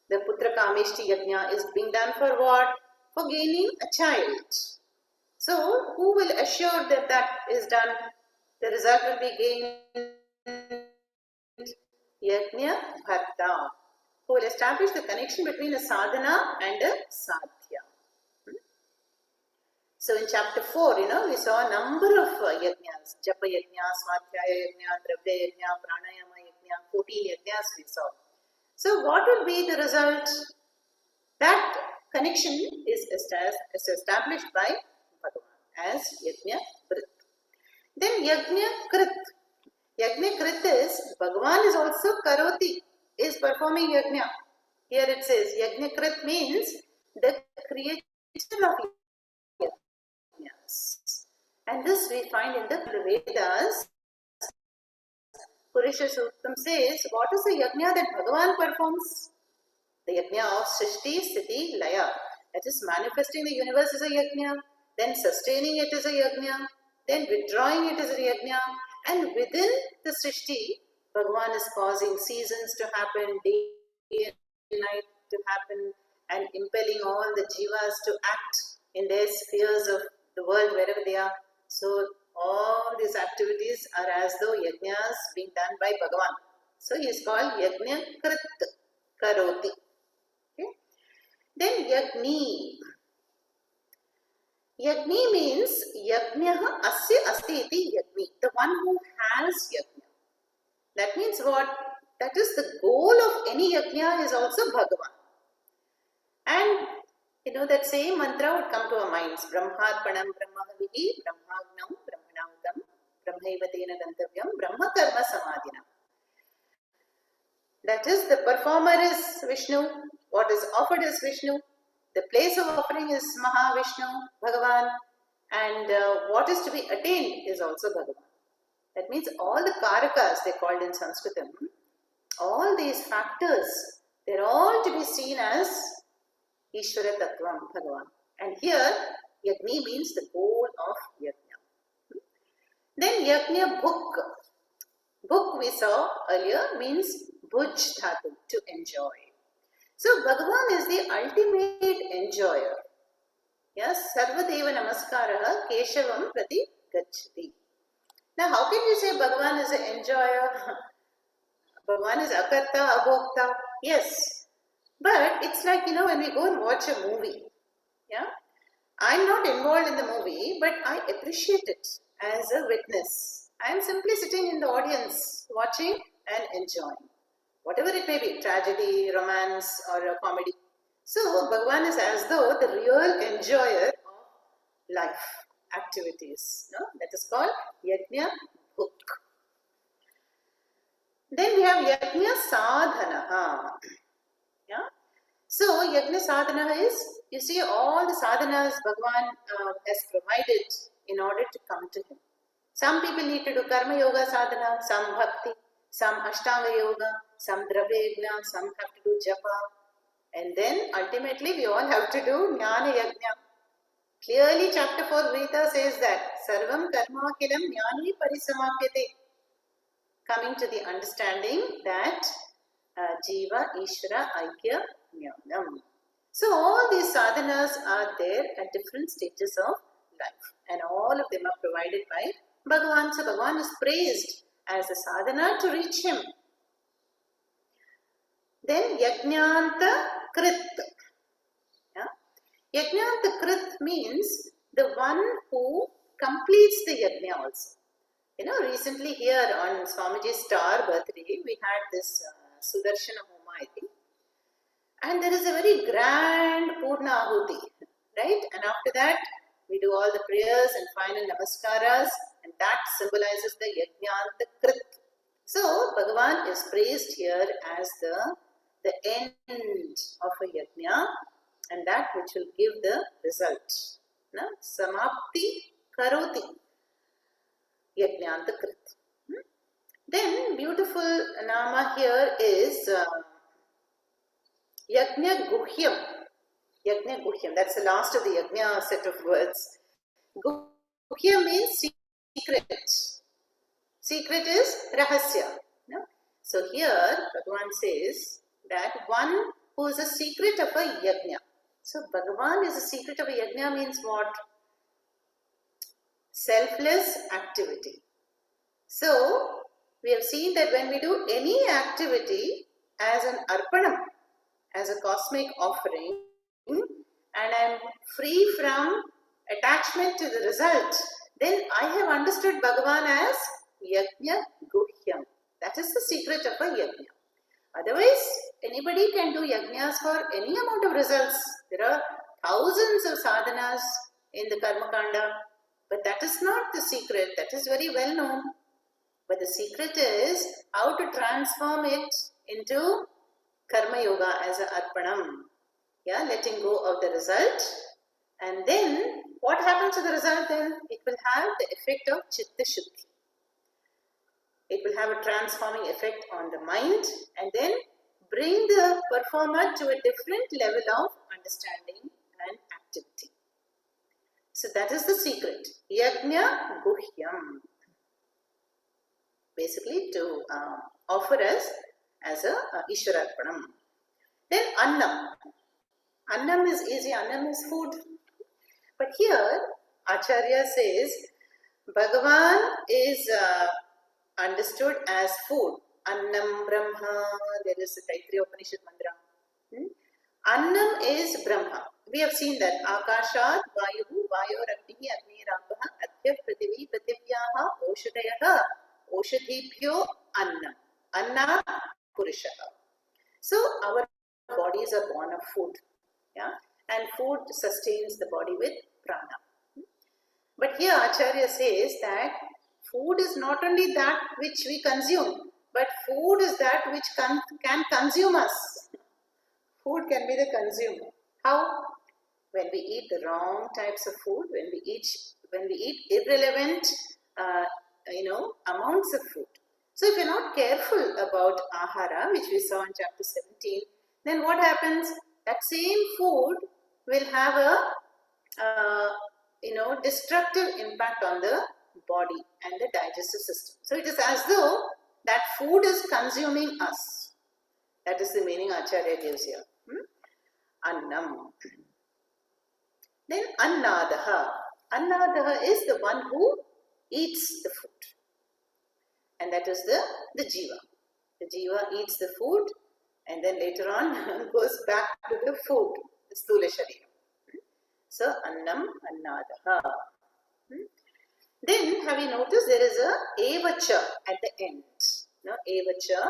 The Putra Kameshti Yajna is being done for what? For gaining a child. So, who will assure that that is done? The result will be gained. Yajna Bharta, who will establish the connection between a sadhana and a sadhya. So in chapter 4, we saw a number of yajnas, japa yajna, swadhyaya yajna, dravya yajna, pranayama yajna, 14 yajnas we saw. So what will be the result? That connection is established by Bhagavan as yajna krit. Then yajna krit. Yajna krit is, Bhagavan is also karoti, is performing yajna. Here it says, yajna krit means the creation of yajnas. And this we find in the Vedas. Purusha Suktam says, what is the yajna that Bhagavan performs? The yajna of Srishti, Sthiti, Laya. That is manifesting the universe is a yajna, then sustaining it is a yajna, then withdrawing it is a yajna, and within the Srishti, Bhagavan is causing seasons to happen, day and night to happen, and impelling all the jivas to act in their spheres of the world wherever they are. So all these activities are as though yajnas being done by Bhagavan. So he is called Yajna Krit Karoti. Okay. Then Yagni. Yagni means Yajnaha Asya Asti Iti Yagni. The one who has Yajna. That means what? That is the goal of any Yajna is also Bhagavan. And that same mantra would come to our minds. Brahmarpanam Brahmahavihi Brahmagnam Brahmanamtam Brahmaivatena Gantavyam Brahma Karma Samadhina. That is, the performer is Vishnu. What is offered is Vishnu. The place of offering is Mahavishnu, Bhagavan. And what is to be attained is also Bhagavan. That means all the karakas, they called in Sanskritam, all these factors, they're all to be seen as Ishvara Tattvam, Bhagavan. And here, Yagni means the goal of Yajna. Then Yajna Bhuk. Bhuk we saw earlier means Bhuj Dhatu, to enjoy. So Bhagavan is the ultimate enjoyer. Yes, Sarvadeva Namaskaraha Keshavam Prati Gacchati. Now how can you say Bhagavan is an enjoyer? Bhagavan is Akarta, Abhokta. Yes. But it's like, when we go and watch a movie. Yeah. I'm not involved in the movie, but I appreciate it as a witness. I am simply sitting in the audience, watching and enjoying. Whatever it may be, tragedy, romance or a comedy. So Bhagavan is as though the real enjoyer of life activities. No? That is called Yajna Bhuk. Then we have Yajna Sadhana. Yeah? So Yajna Sadhana is, you see, all the sadhanas Bhagavan has provided in order to come to him. Some people need to do Karma Yoga Sadhana, some Bhakti, some Ashtanga Yoga, some Dravya Yajna, some have to do Japa. And then ultimately we all have to do Jnana Yajna. Clearly chapter 4 Gita says that Sarvam Karma Kilam Jnani Parisamapyate. Coming to the understanding that Jiva Ishvara Aikya Jnanam. So all these sadhanas are there at different stages of life. And all of them are provided by Bhagavan. So Bhagavan is praised as a sadhana to reach him. Then Yajnanta Krit. Yeah? Yajnanta Krit means the one who completes the yajna also. Recently here on Swamiji's star birthday, we had this Sudarshana Homa, I think. And there is a very grand Purna Ahuti, right? And after that, we do all the prayers and final namaskaras, and that symbolizes the Yajnanta Krit. So, Bhagavan is praised here as the end of a yajna, and that which will give the result. Samapti Karoti. Yajnanta Krit. Then beautiful nama here is Yajna Guhyam. Yajna Guhyam. That's the last of the Yajna set of words. Guhyam means secret. Secret is Rahasya. No? So here Bhagavan says that one who is a secret of a Yajna. So Bhagavan is a secret of a Yajna means what? Selfless activity. So, we have seen that when we do any activity as an arpanam, as a cosmic offering, and I am free from attachment to the result, then I have understood Bhagavan as Yajna Guhyam. That is the secret of a yajna. Otherwise, anybody can do yajnas for any amount of results. There are thousands of sadhanas in the Karma Kanda, but that is not the secret. That is very well known. But the secret is how to transform it into Karma Yoga as a Arpanam. Yeah, letting go of the result. And then, what happens to the result then? It will have the effect of Chitta Shuddhi. It will have a transforming effect on the mind and then bring the performer to a different level of understanding and activity. So that is the secret. Yajna Guhyam. Basically to offer us as a Ishwararpanam. Then Annam. Annam is easy. Annam is food. But here Acharya says Bhagavan is understood as food. Annam Brahma. There is a Taittiriya Upanishad mantra. Annam is Brahma. We have seen that Akashat Vayuhu Vayor Agnihi Agnirapah Adhyaf Prithivi Prithivyaha Oshadayaha Oshadhibhyo Annam. Anna Purushaha. So our bodies are born of food. Yeah? And food sustains the body with prana. But here Acharya says that food is not only that which we consume, but food is that which can consume us. Food can be the consumer. How? When we eat the wrong types of food, when we eat irrelevant, amounts of food. So if you're not careful about ahara, which we saw in chapter 17, then what happens? That same food will have a destructive impact on the body and the digestive system. So it is as though that food is consuming us. That is the meaning Acharya gives here. Annam. Then Annadaha. Annadaha is the one who eats the food. And that is the jiva. The jiva eats the food and then later on goes back to the food, the sthula sharira. So Annam, Annadaha. Then have you noticed there is a evacha at the end. Evacha.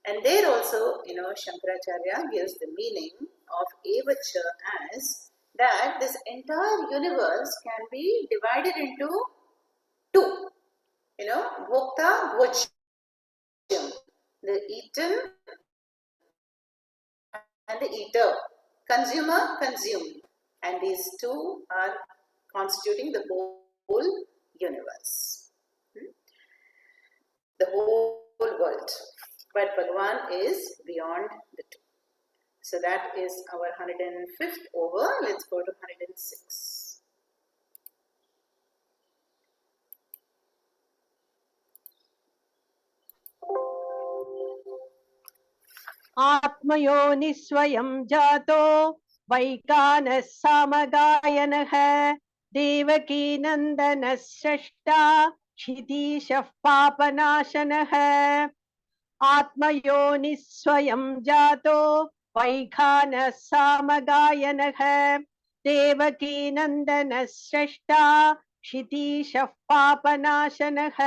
And there also, Shankaracharya gives the meaning of evacha as that this entire universe can be divided into two. Bhokta, Bhojyam. The eaten and the eater. Consumer, consumed. And these two are constituting the whole universe. The whole world. But Bhagavan is beyond the two. So that is our 105th over. Let's go to 106. आत्मयोनि स्वयं जातो वैकानः सामगायनः देवकी नन्दनः स्रष्टा क्षितीशः पापनाशनः आत्मयोनि स्वयं जातो वैखानः सामगायनः देवकी नन्दनः स्रष्टा क्षितीशः पापनाशनः.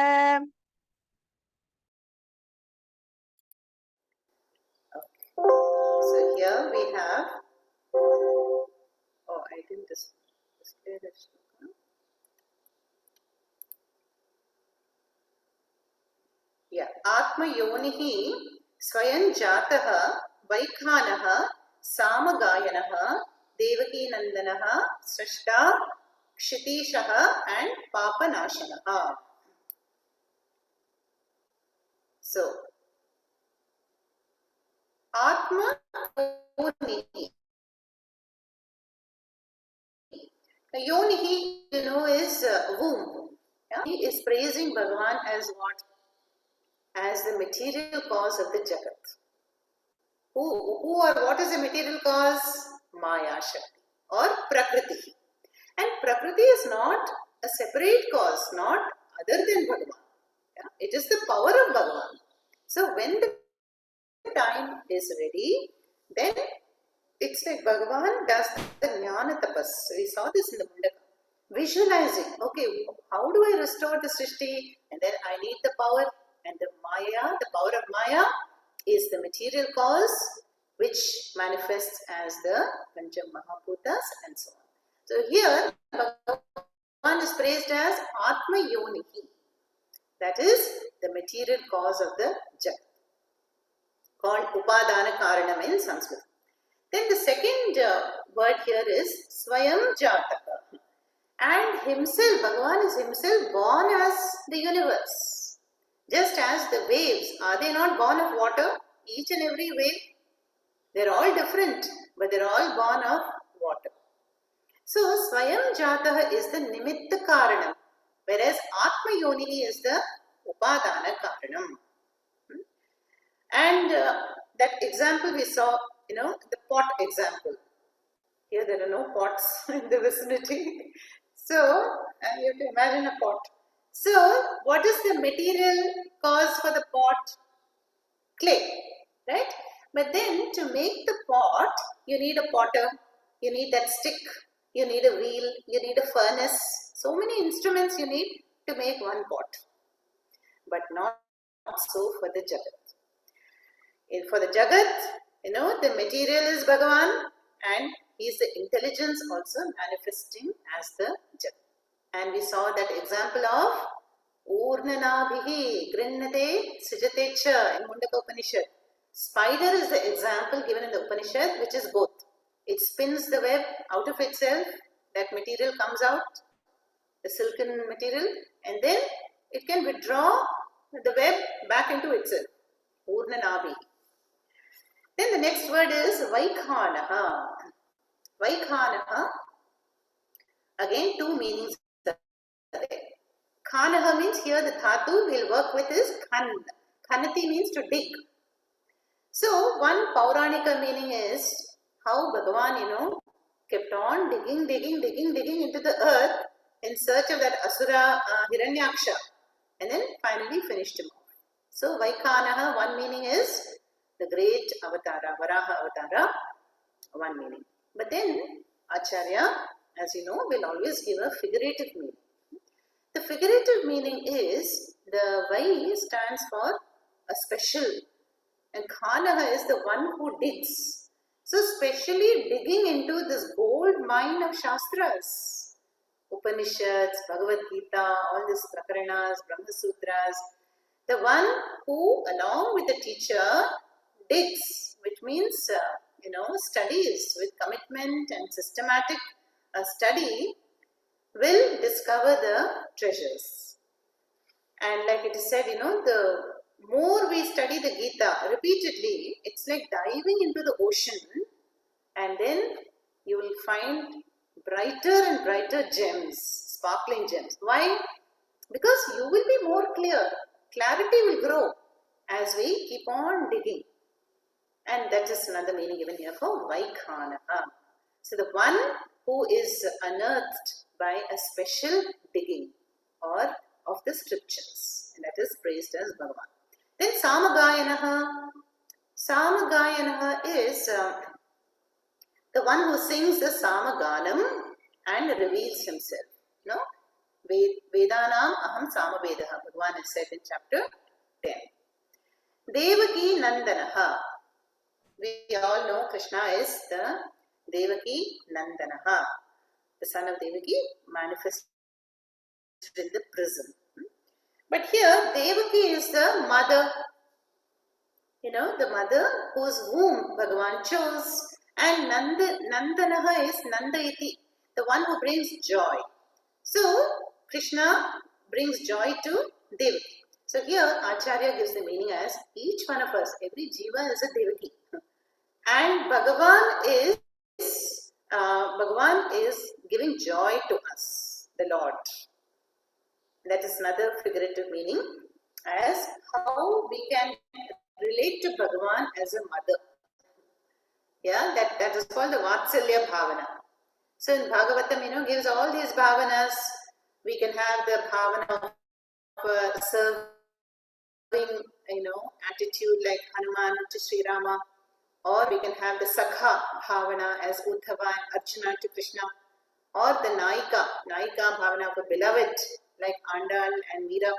So here we have, I didn't display this. Yeah, Atma Yonihi Swayan Jataha Vaikhanaha Samagayanaha Devaki Nandanaha Srashta Kshitishaha and Papanashanaha. So, Atma Yonihi. Yonihi, is womb. Yeah? He is praising Bhagavan as what? As the material cause of the Jagat. Who or what is the material cause? Maya Shakti or Prakriti. And Prakriti is not a separate cause, not other than Bhagavan. Yeah? It is the power of Bhagavan. So when the time is ready, then it's like Bhagavan does the jnana tapas. We saw this in the Mundaka. Visualizing, okay, how do I restore the Srishti? And then I need the power, and the Maya, the power of Maya is the material cause which manifests as the Pancha Mahabhutas and so on. So here, Bhagavan is praised as Atma Yonihi. That is the material cause of the Jagat, called Upadana Karanam in Sanskrit. Then the second word here is Swayam Jataka. And himself, Bhagavan is himself born as the universe. Just as the waves, are they not born of water? Each and every wave, they're all different, but they're all born of water. So, Swayam Jataha is the Nimitta Karanam, whereas Atma Yonihi is the Upadana Karanam. And that example we saw, the pot example. Here there are no pots in the vicinity. So, you have to imagine a pot. So, what is the material cause for the pot? Clay, right? But then to make the pot, you need a potter, you need that stick, you need a wheel, you need a furnace. So many instruments you need to make one pot. But not so for the Jagat. For the Jagat, the material is Bhagavan, and he is the intelligence also manifesting as the Jagat. And we saw that example of Urnanabhihi Grinnate Sijatecha in Mundaka Upanishad. Spider is the example given in the Upanishad, which is both. It spins the web out of itself, that material comes out, the silken material, and then it can withdraw the web back into itself. Urnanabhihi. Then the next word is Vaikhanaha. Vaikhanaha, again two meanings are there. Khanaha means here the dhatu we'll work with is khan. Khanati means to dig. So one Pauranika meaning is how Bhagavan, kept on digging into the earth in search of that Asura Hiranyaksha, and then finally finished him off. So Vaikhanaha, one meaning is the great avatara, Varaha avatara, one meaning. But then Acharya, as you know, will always give a figurative meaning. The figurative meaning is the Vai stands for a special, and Khanaha is the one who digs. So specially digging into this gold mine of Shastras, Upanishads, Bhagavad Gita, all these Prakaranas, Brahma Sutras, the one who along with the teacher digs, which means studies with commitment and systematic study, will discover the treasures. And like it is said, the more we study the Gita repeatedly, it's like diving into the ocean, and then you will find brighter and brighter gems, sparkling gems. Why? Because you will be more clear. Clarity will grow as we keep on digging. And that is another meaning given here for Vaikhanaha. So the one who is unearthed by a special digging or of the scriptures, and that is praised as Bhagavan. Then Samagayanaha. Samagayanaha is the one who sings the Samaganam and reveals himself. Vedanam aham Samavedaha, Bhagavan is said in chapter 10. Devaki Nandanaha. We all know Krishna is the Devaki Nandanaha, the son of Devaki manifested in the prison. But here Devaki is the mother, the mother whose womb Bhagavan chose, and Nandanaha is Nandayati, the one who brings joy. So Krishna brings joy to Devaki. So here Acharya gives the meaning as each one of us, every jiva is a Devaki. And Bhagavan is giving joy to us, the Lord. That is another figurative meaning as how we can relate to Bhagavan as a mother. Yeah, that is called the Vatsalya Bhavana. So in Bhagavatam, gives all these bhavanas. We can have the bhavana of serving, attitude like Hanuman to Sri Rama, Or we can have the Sakha Bhavana as Uddhava and Arjuna to Krishna. Or the Naika Bhavana of a beloved like Andal and Meera.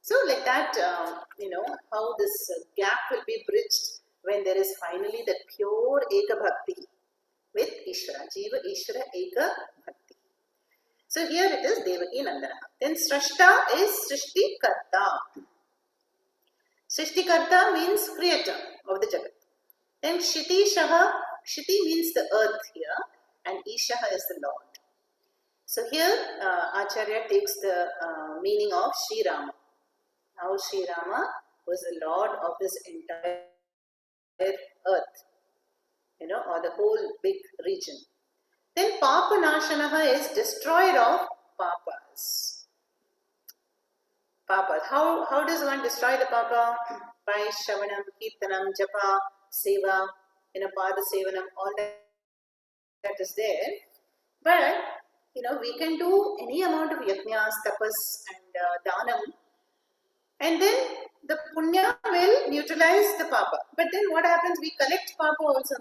So like that, how this gap will be bridged when there is finally the pure Eka Bhakti with Ishvara, Jiva Ishvara Eka Bhakti. So here it is Devaki Nandana. Then Srashta is Srishti Karta. Srishti Karta means creator of the Jagat. Then Shiti Shaha, Shiti means the earth here, and Ishaha is the Lord. So here Acharya takes the meaning of Sri Rama. How Sri Rama was the Lord of this entire earth, or the whole big region. Then Papa Nashanaha is destroyer of Papas. Papas. How does one destroy the Papa? By Shravanam, Kirtanam, Japa, Seva, Pada Sevanam, all that is there. But, we can do any amount of yajnas, tapas and dhanam, and then the punya will neutralize the papa. But then what happens? We collect papa also.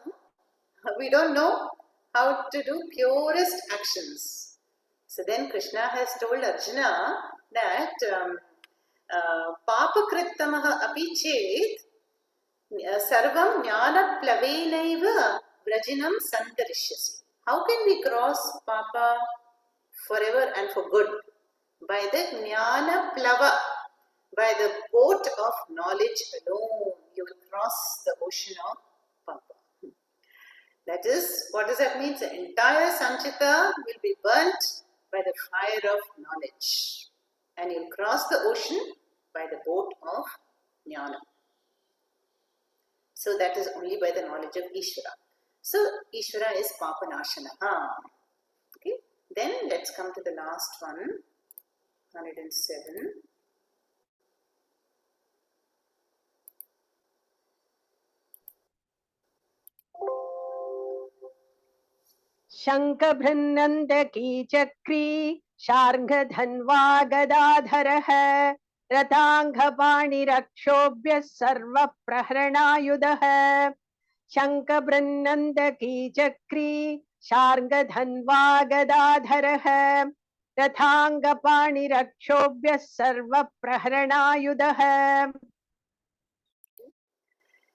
We don't know how to do purest actions. So then Krishna has told Arjuna that papa krittamaha api chet sarvam jnana plavenaiva brajinam santarishyasi. How can we cross papa forever and for good? By the jnana plava, by the boat of knowledge alone, you will cross the ocean of papa. That is, what does that mean? The entire Sanchita will be burnt by the fire of knowledge. And you will cross the ocean by the boat of jnana. So that is only by the knowledge of Ishvara. So Ishvara is Papa Nashanaha. Okay. Then let's come to the last one, 107. शङ्खभृन्नन्दकी चक्री शार्ङ्गधन्वा गदाधरः रथाङ्गपाणिरक्षोभ्यः सर्वप्रहरणायुधः शङ्खभृन्नन्दकी चक्री शार्ङ्गधन्वा गदाधरः रथाङ्गपाणिरक्षोभ्यः सर्वप्रहरणायुधः.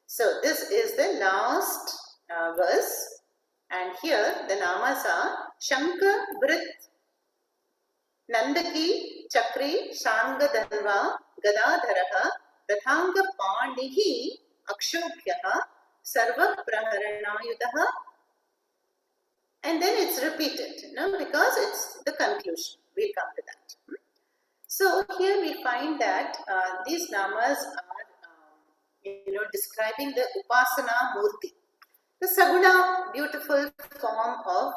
So this is the last verse. And here the namas are Shankha, Brit, Nandaki, Chakri, Shanga, Dhanva, Gadadharaha, Rathanga, Pandihi, Akshobhyaha, Sarva, Praharanayudaha. And then it's repeated, because it's the conclusion. We'll come to that. So here we find that these namas are, describing the Upasana Murti. The Saguna, beautiful form of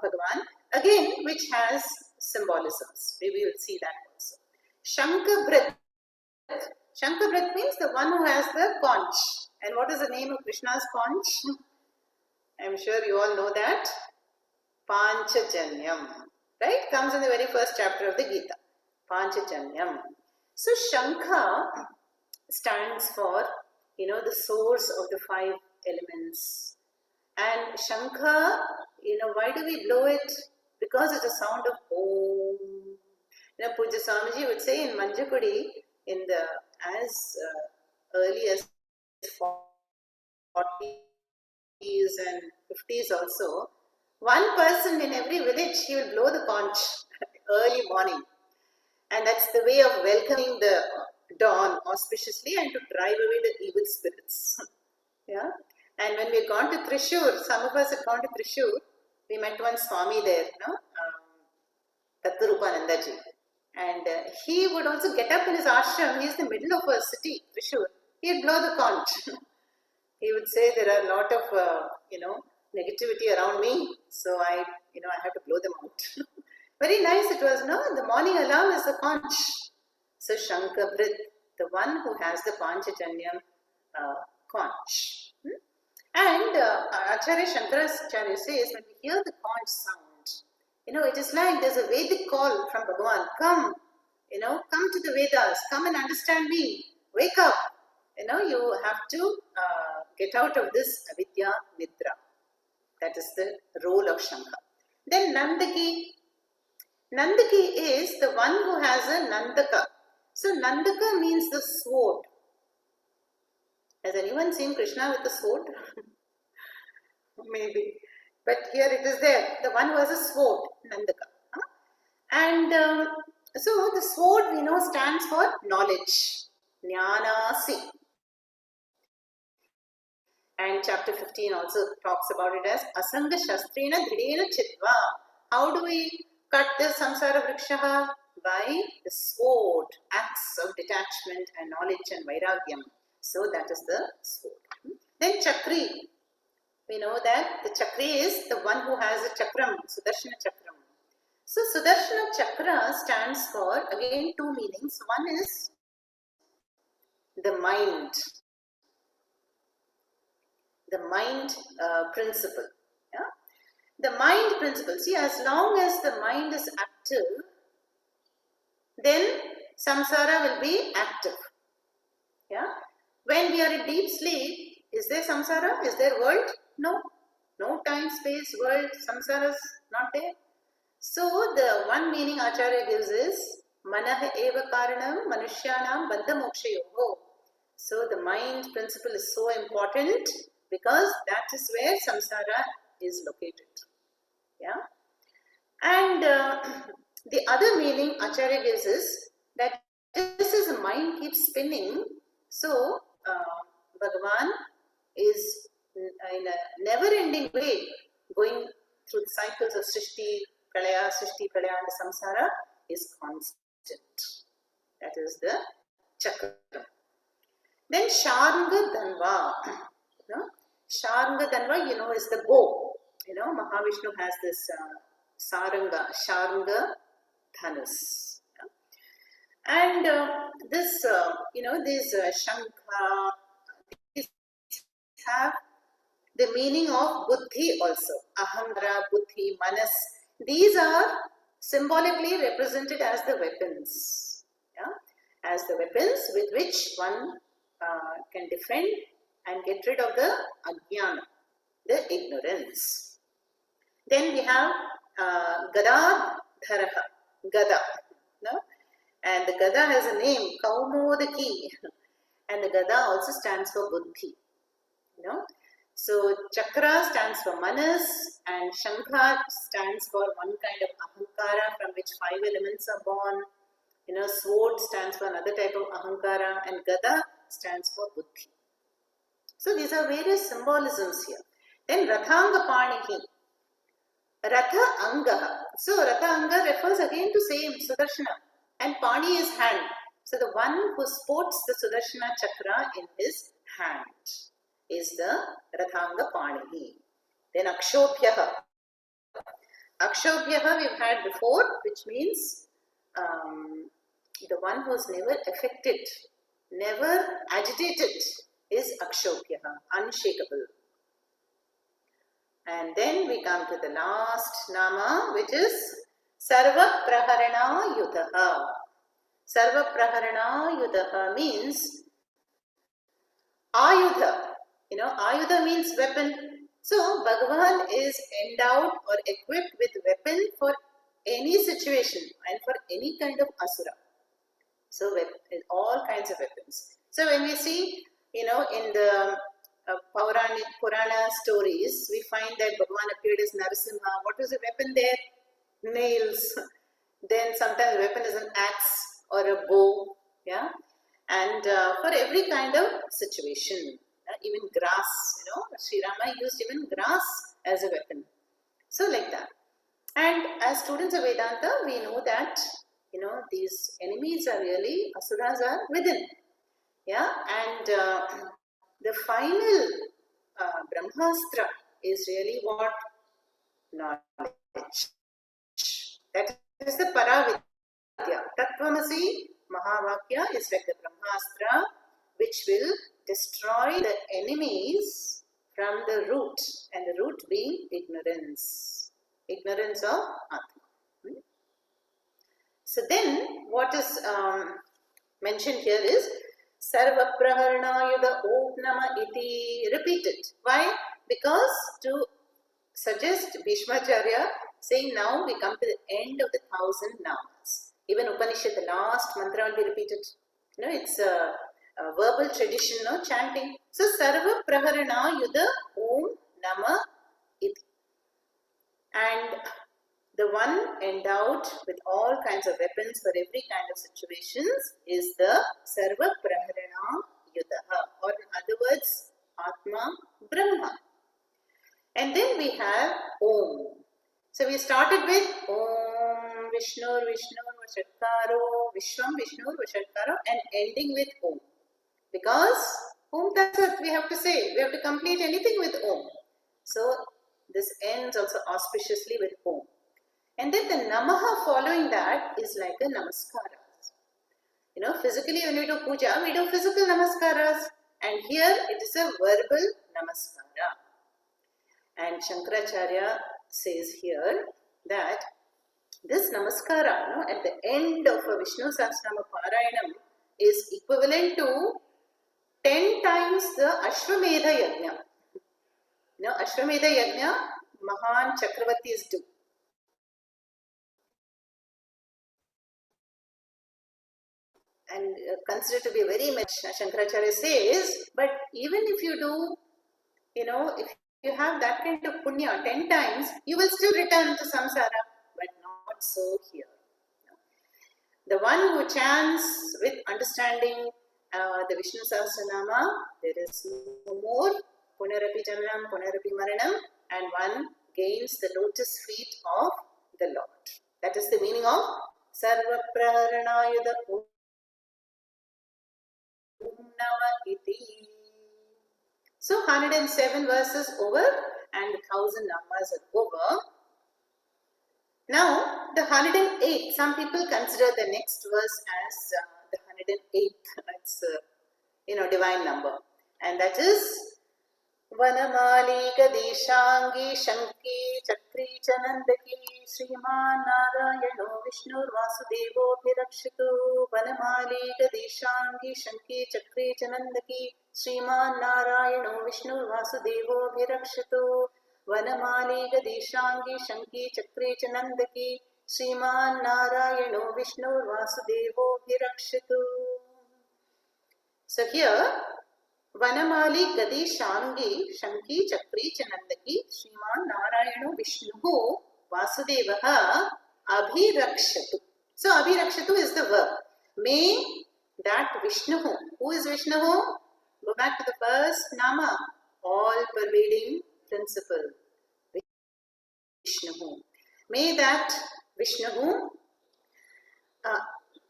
Bhagavan, again, which has symbolisms. We will see that also. Shankhabrit. Shankhabrit means the one who has the conch. And what is the name of Krishna's conch? I'm sure you all know that. Panchajanyam. Right? Comes in the very first chapter of the Gita. Panchajanyam. So Shankha stands for, the source of the five elements. And Shankha, why do we blow it? Because it's a sound of Om. Puja Swamiji would say in Manjakudi, in the as early as 40s and 50s also, one person in every village, he will blow the conch early morning. And that's the way of welcoming the dawn auspiciously and to drive away the evil spirits. Yeah. And when we had gone to Trishur, some of us had gone to Trishur, we met one Swami there, Tattarupanandaji. And he would also get up in his ashram. He is in the middle of a city, Trishur. He would blow the conch. He would say there are a lot of, negativity around me. So I have to blow them out. Very nice it was, no? The morning alarm is the conch. So Shankhabrit, the one who has the Panchajanyam conch. And Acharya Shankaracharya says, when we hear the conch sound, it is like there's a Vedic call from Bhagavan. Come, come to the Vedas, come and understand me, wake up. you have to get out of this avidya nidra. That is the role of Shankha. Then Nandaki. Nandaki is the one who has a Nandaka. So Nandaka means the sword. Has anyone seen Krishna with a sword? Maybe. But here it is there. The one who has a sword, Nandaka. And so the sword, we know, stands for knowledge. Jnanasi. And chapter 15 also talks about it as Asanga Shastrena Dhidena Chitva. How do we cut the samsara vrikshaha? By the sword, axe of detachment and knowledge and vairagyam. So that is the sword. Then Chakri. We know that the Chakri is the one who has a chakram, Sudarshana Chakram. So Sudarshana Chakra stands for, again, two meanings. One is the mind. The mind principle. Yeah? The mind principle. See, as long as the mind is active, then samsara will be active. Yeah? When we are in deep sleep, is there samsara? Is there world? No. No time, space, world, samsara is not there. So the one meaning Acharya gives is Manah eva karanam manushyanam bandha mokshayoho. So the mind principle is so important because that is where samsara is located. Yeah. And the other meaning Acharya gives is that just as the mind keeps spinning, so Bhagavan is in a never-ending way going through the cycles of Srishti, Pralaya, and Samsara is constant. That is the chakra. Then Sharanga Dhanva. Sharanga Dhanva, is the bow. Mahavishnu has this Saranga, Sharanga Dhanus. And this, these Shankha, these have the meaning of Buddhi also. Ahamkara, Buddhi, Manas. These are symbolically represented as the weapons. Yeah? As the weapons with which one can defend and get rid of the ajnana, the ignorance. Then we have Gada Dharaha, Gada. No? And the Gada has a name, Kaumodaki. And the Gada also stands for Buddhi. So Chakra stands for Manas and Shankha stands for one kind of Ahankara from which 5 elements are born. Sword stands for another type of Ahankara and Gada stands for Buddhi. So these are various symbolisms here. Then Rathanga Panihi. Ratha Angaha. So Ratha Anga refers again to same Sudarshana and Pani is hand. So the one who sports the Sudarshana Chakra in his hand is the Rathanga Panihi. Then Akshobhyaha. Akshobhyaha we've had before, which means the one who is never affected, never agitated is Akshobhyaha, unshakable. And then we come to the last nama, which is Sarva Praharana Yudaha. Sarva Praharana Yudaha means Ayudha. Ayudha means weapon. So Bhagavan is endowed or equipped with weapon for any situation and for any kind of asura. So all kinds of weapons. So when we see, in the Purana stories, we find that Bhagavan appeared as Narasimha. What was the weapon there? Nails. Then sometimes the weapon is an axe or a bow. Yeah. And for every kind of situation. Even grass, Sri Rama used even grass as a weapon. So like that. And as students of Vedanta, we know that, these enemies are really, asuras are within. Yeah. And the final Brahmastra is really what? Knowledge. That is the Paravidya. Tattvamasi Mahavakya is like the Brahmastra which will destroy the enemies from the root, and the root being ignorance. Ignorance of Atma. So then what is mentioned here is Sarvapraharanayuda Om Nama Iti. Repeat it. Why? Because to suggest Bhishmacharya saying now we come to the end of the 1,000 namas. Even Upanishad, the last mantra will be repeated. It's a verbal tradition, chanting. So Sarva Praharana Yuda Om Nama Iti. And the one endowed with all kinds of weapons for every kind of situations is the Sarva Praharana Yudaha, or in other words, Atma Brahma. And then we have Om. So we started with Om Vishnu Vashatkaro, Vishwam Vishnu Vashatkaro, and ending with Om. Because Om, that's it, we have to say. We have to complete anything with Om. So this ends also auspiciously with Om. And then the Namaha following that is like a Namaskaras. Physically when we do puja, we do physical Namaskaras. And here it is a verbal Namaskara. And Shankaracharya says here that this Namaskara, at the end of a Vishnu Sahasranama Parayanam is equivalent to 10 times the Ashwamedha Yajna. Ashwamedha Yajna, Mahan Chakravartis do. And considered to be very much, Shankaracharya says, but even if you do, if you have that kind of punya 10 times, you will still return to samsara, but not so here. The one who chants with understanding the Vishnu Sahasranama, there is no more punarapi janam, punarapi maranam, and one gains the lotus feet of the Lord. That is the meaning of Sarva Praharanayuda Om Nama Iti. So 107 verses over and 1,000 namas are over. Now the 108, some people consider the next verse as the 108th, it's divine number, and that is Vanamali Gadeshangi Shanki Chakri Chanandaki Sriman Narayano Vishnu Vasudevo Bhirakshatu. Vanamali Gadeshangi Shanki Chakri Chanandaki Sriman Narayano Vishnu Vasudevo Bhirakshatu. Vanamali Gadeshangi Shanki Chakri Chanandaki Sriman Narayano Vishnu Vasudevo Bhirakshatu. So here Vanamali Gadi Shangi Shanki Chakri Chanandaki Sriman Narayano Vishnu Vasudevaha Abhirakshatu. So Abhirakshatu is the verb. May that Vishnu, who is Vishnu? Go back to the first Nama, all pervading principle. Vishnu. May that Vishnu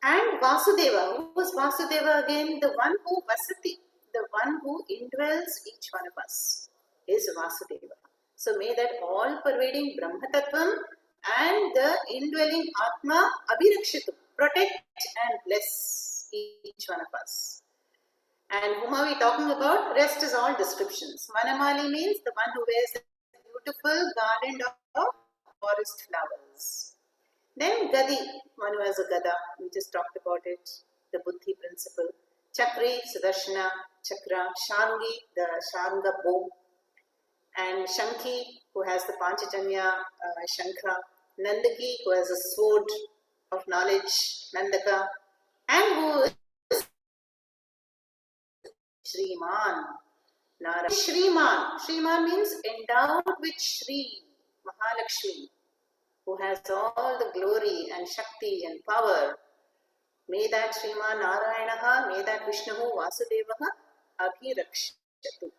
and Vasudeva. Who was Vasudeva again? The one who Vasati. The one who indwells each one of us is Vasudeva. So may that all-pervading Brahma Tattvam and the indwelling Atma Abhirakshitu, protect and bless each one of us. And whom are we talking about? Rest is all descriptions. Vanamali means the one who wears a beautiful garland of forest flowers. Then Gadi, one who has a Gada, we just talked about it, the Buddhi principle. Chakri, Sudarshana, Chakra, Shangi, the Shanga bow, and Shanki, who has the Panchajanya Shankha, Nandaki, who has a sword of knowledge, Nandaka, and who is Shriman, Nara. Shriman. Shriman means endowed with Shri, Mahalakshmi, who has all the glory and Shakti and power. May that Sriman Narayanaha, may that Vishnu Vasudevaha Abhirakshatu,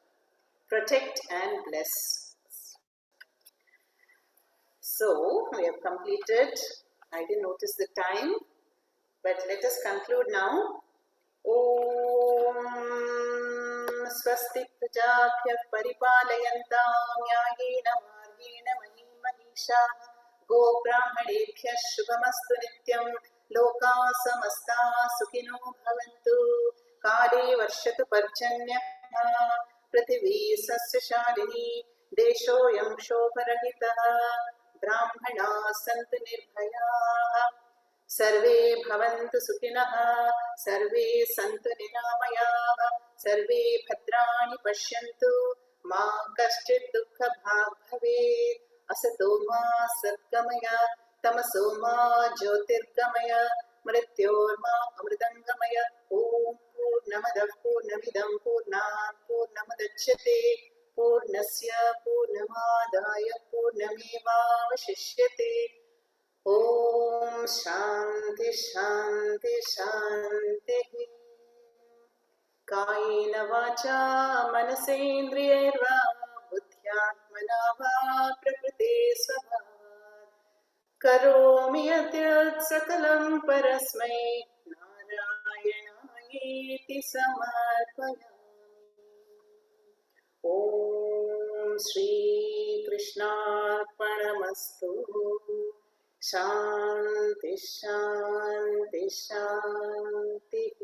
protect and bless. So, we have completed. I didn't notice the time, but let us conclude now. Om Swasti Prajabhyah Paripalayantam Nyayena Margena Mahisha Go Brahmanebhyah Shubhamastu Nityam Loka Samasta Sukhino Bhavantu Kale Varshatu Parjanyah Prithivi Sasya Shalini Deshoyam Shobharahitah Brahmana Santu Nirbhayaah सर्वे भवन्तु सुखिनः सर्वे सन्तु निरामयाः सर्वे भद्राणि पश्यन्तु मा कश्चित् दुःखभाग् भवेत् असतो मा सद्गमय तमसो मा ज्योतिर्गमय मृत्योर्मा अमृतङ्गमय ॐ पूर्णमदः पूर्णमिदं पूर्णात् पूर्णमुदच्यते पूर्णस्य पूर्णमादाय पूर्णमेवावशिष्यते ॐ शान्ति शान्ति शान्तिः कायेन वाचा मनसेन्द्रियैर्वा बुद्ध्यात्मना वा प्रकृते स्वभावात् करोमि यद्यत् सकलं परस्मै नारायणायेति समर्पयामि ॐ श्रीकृष्णार्पणमस्तु शान्ति शान्ति शान्तिः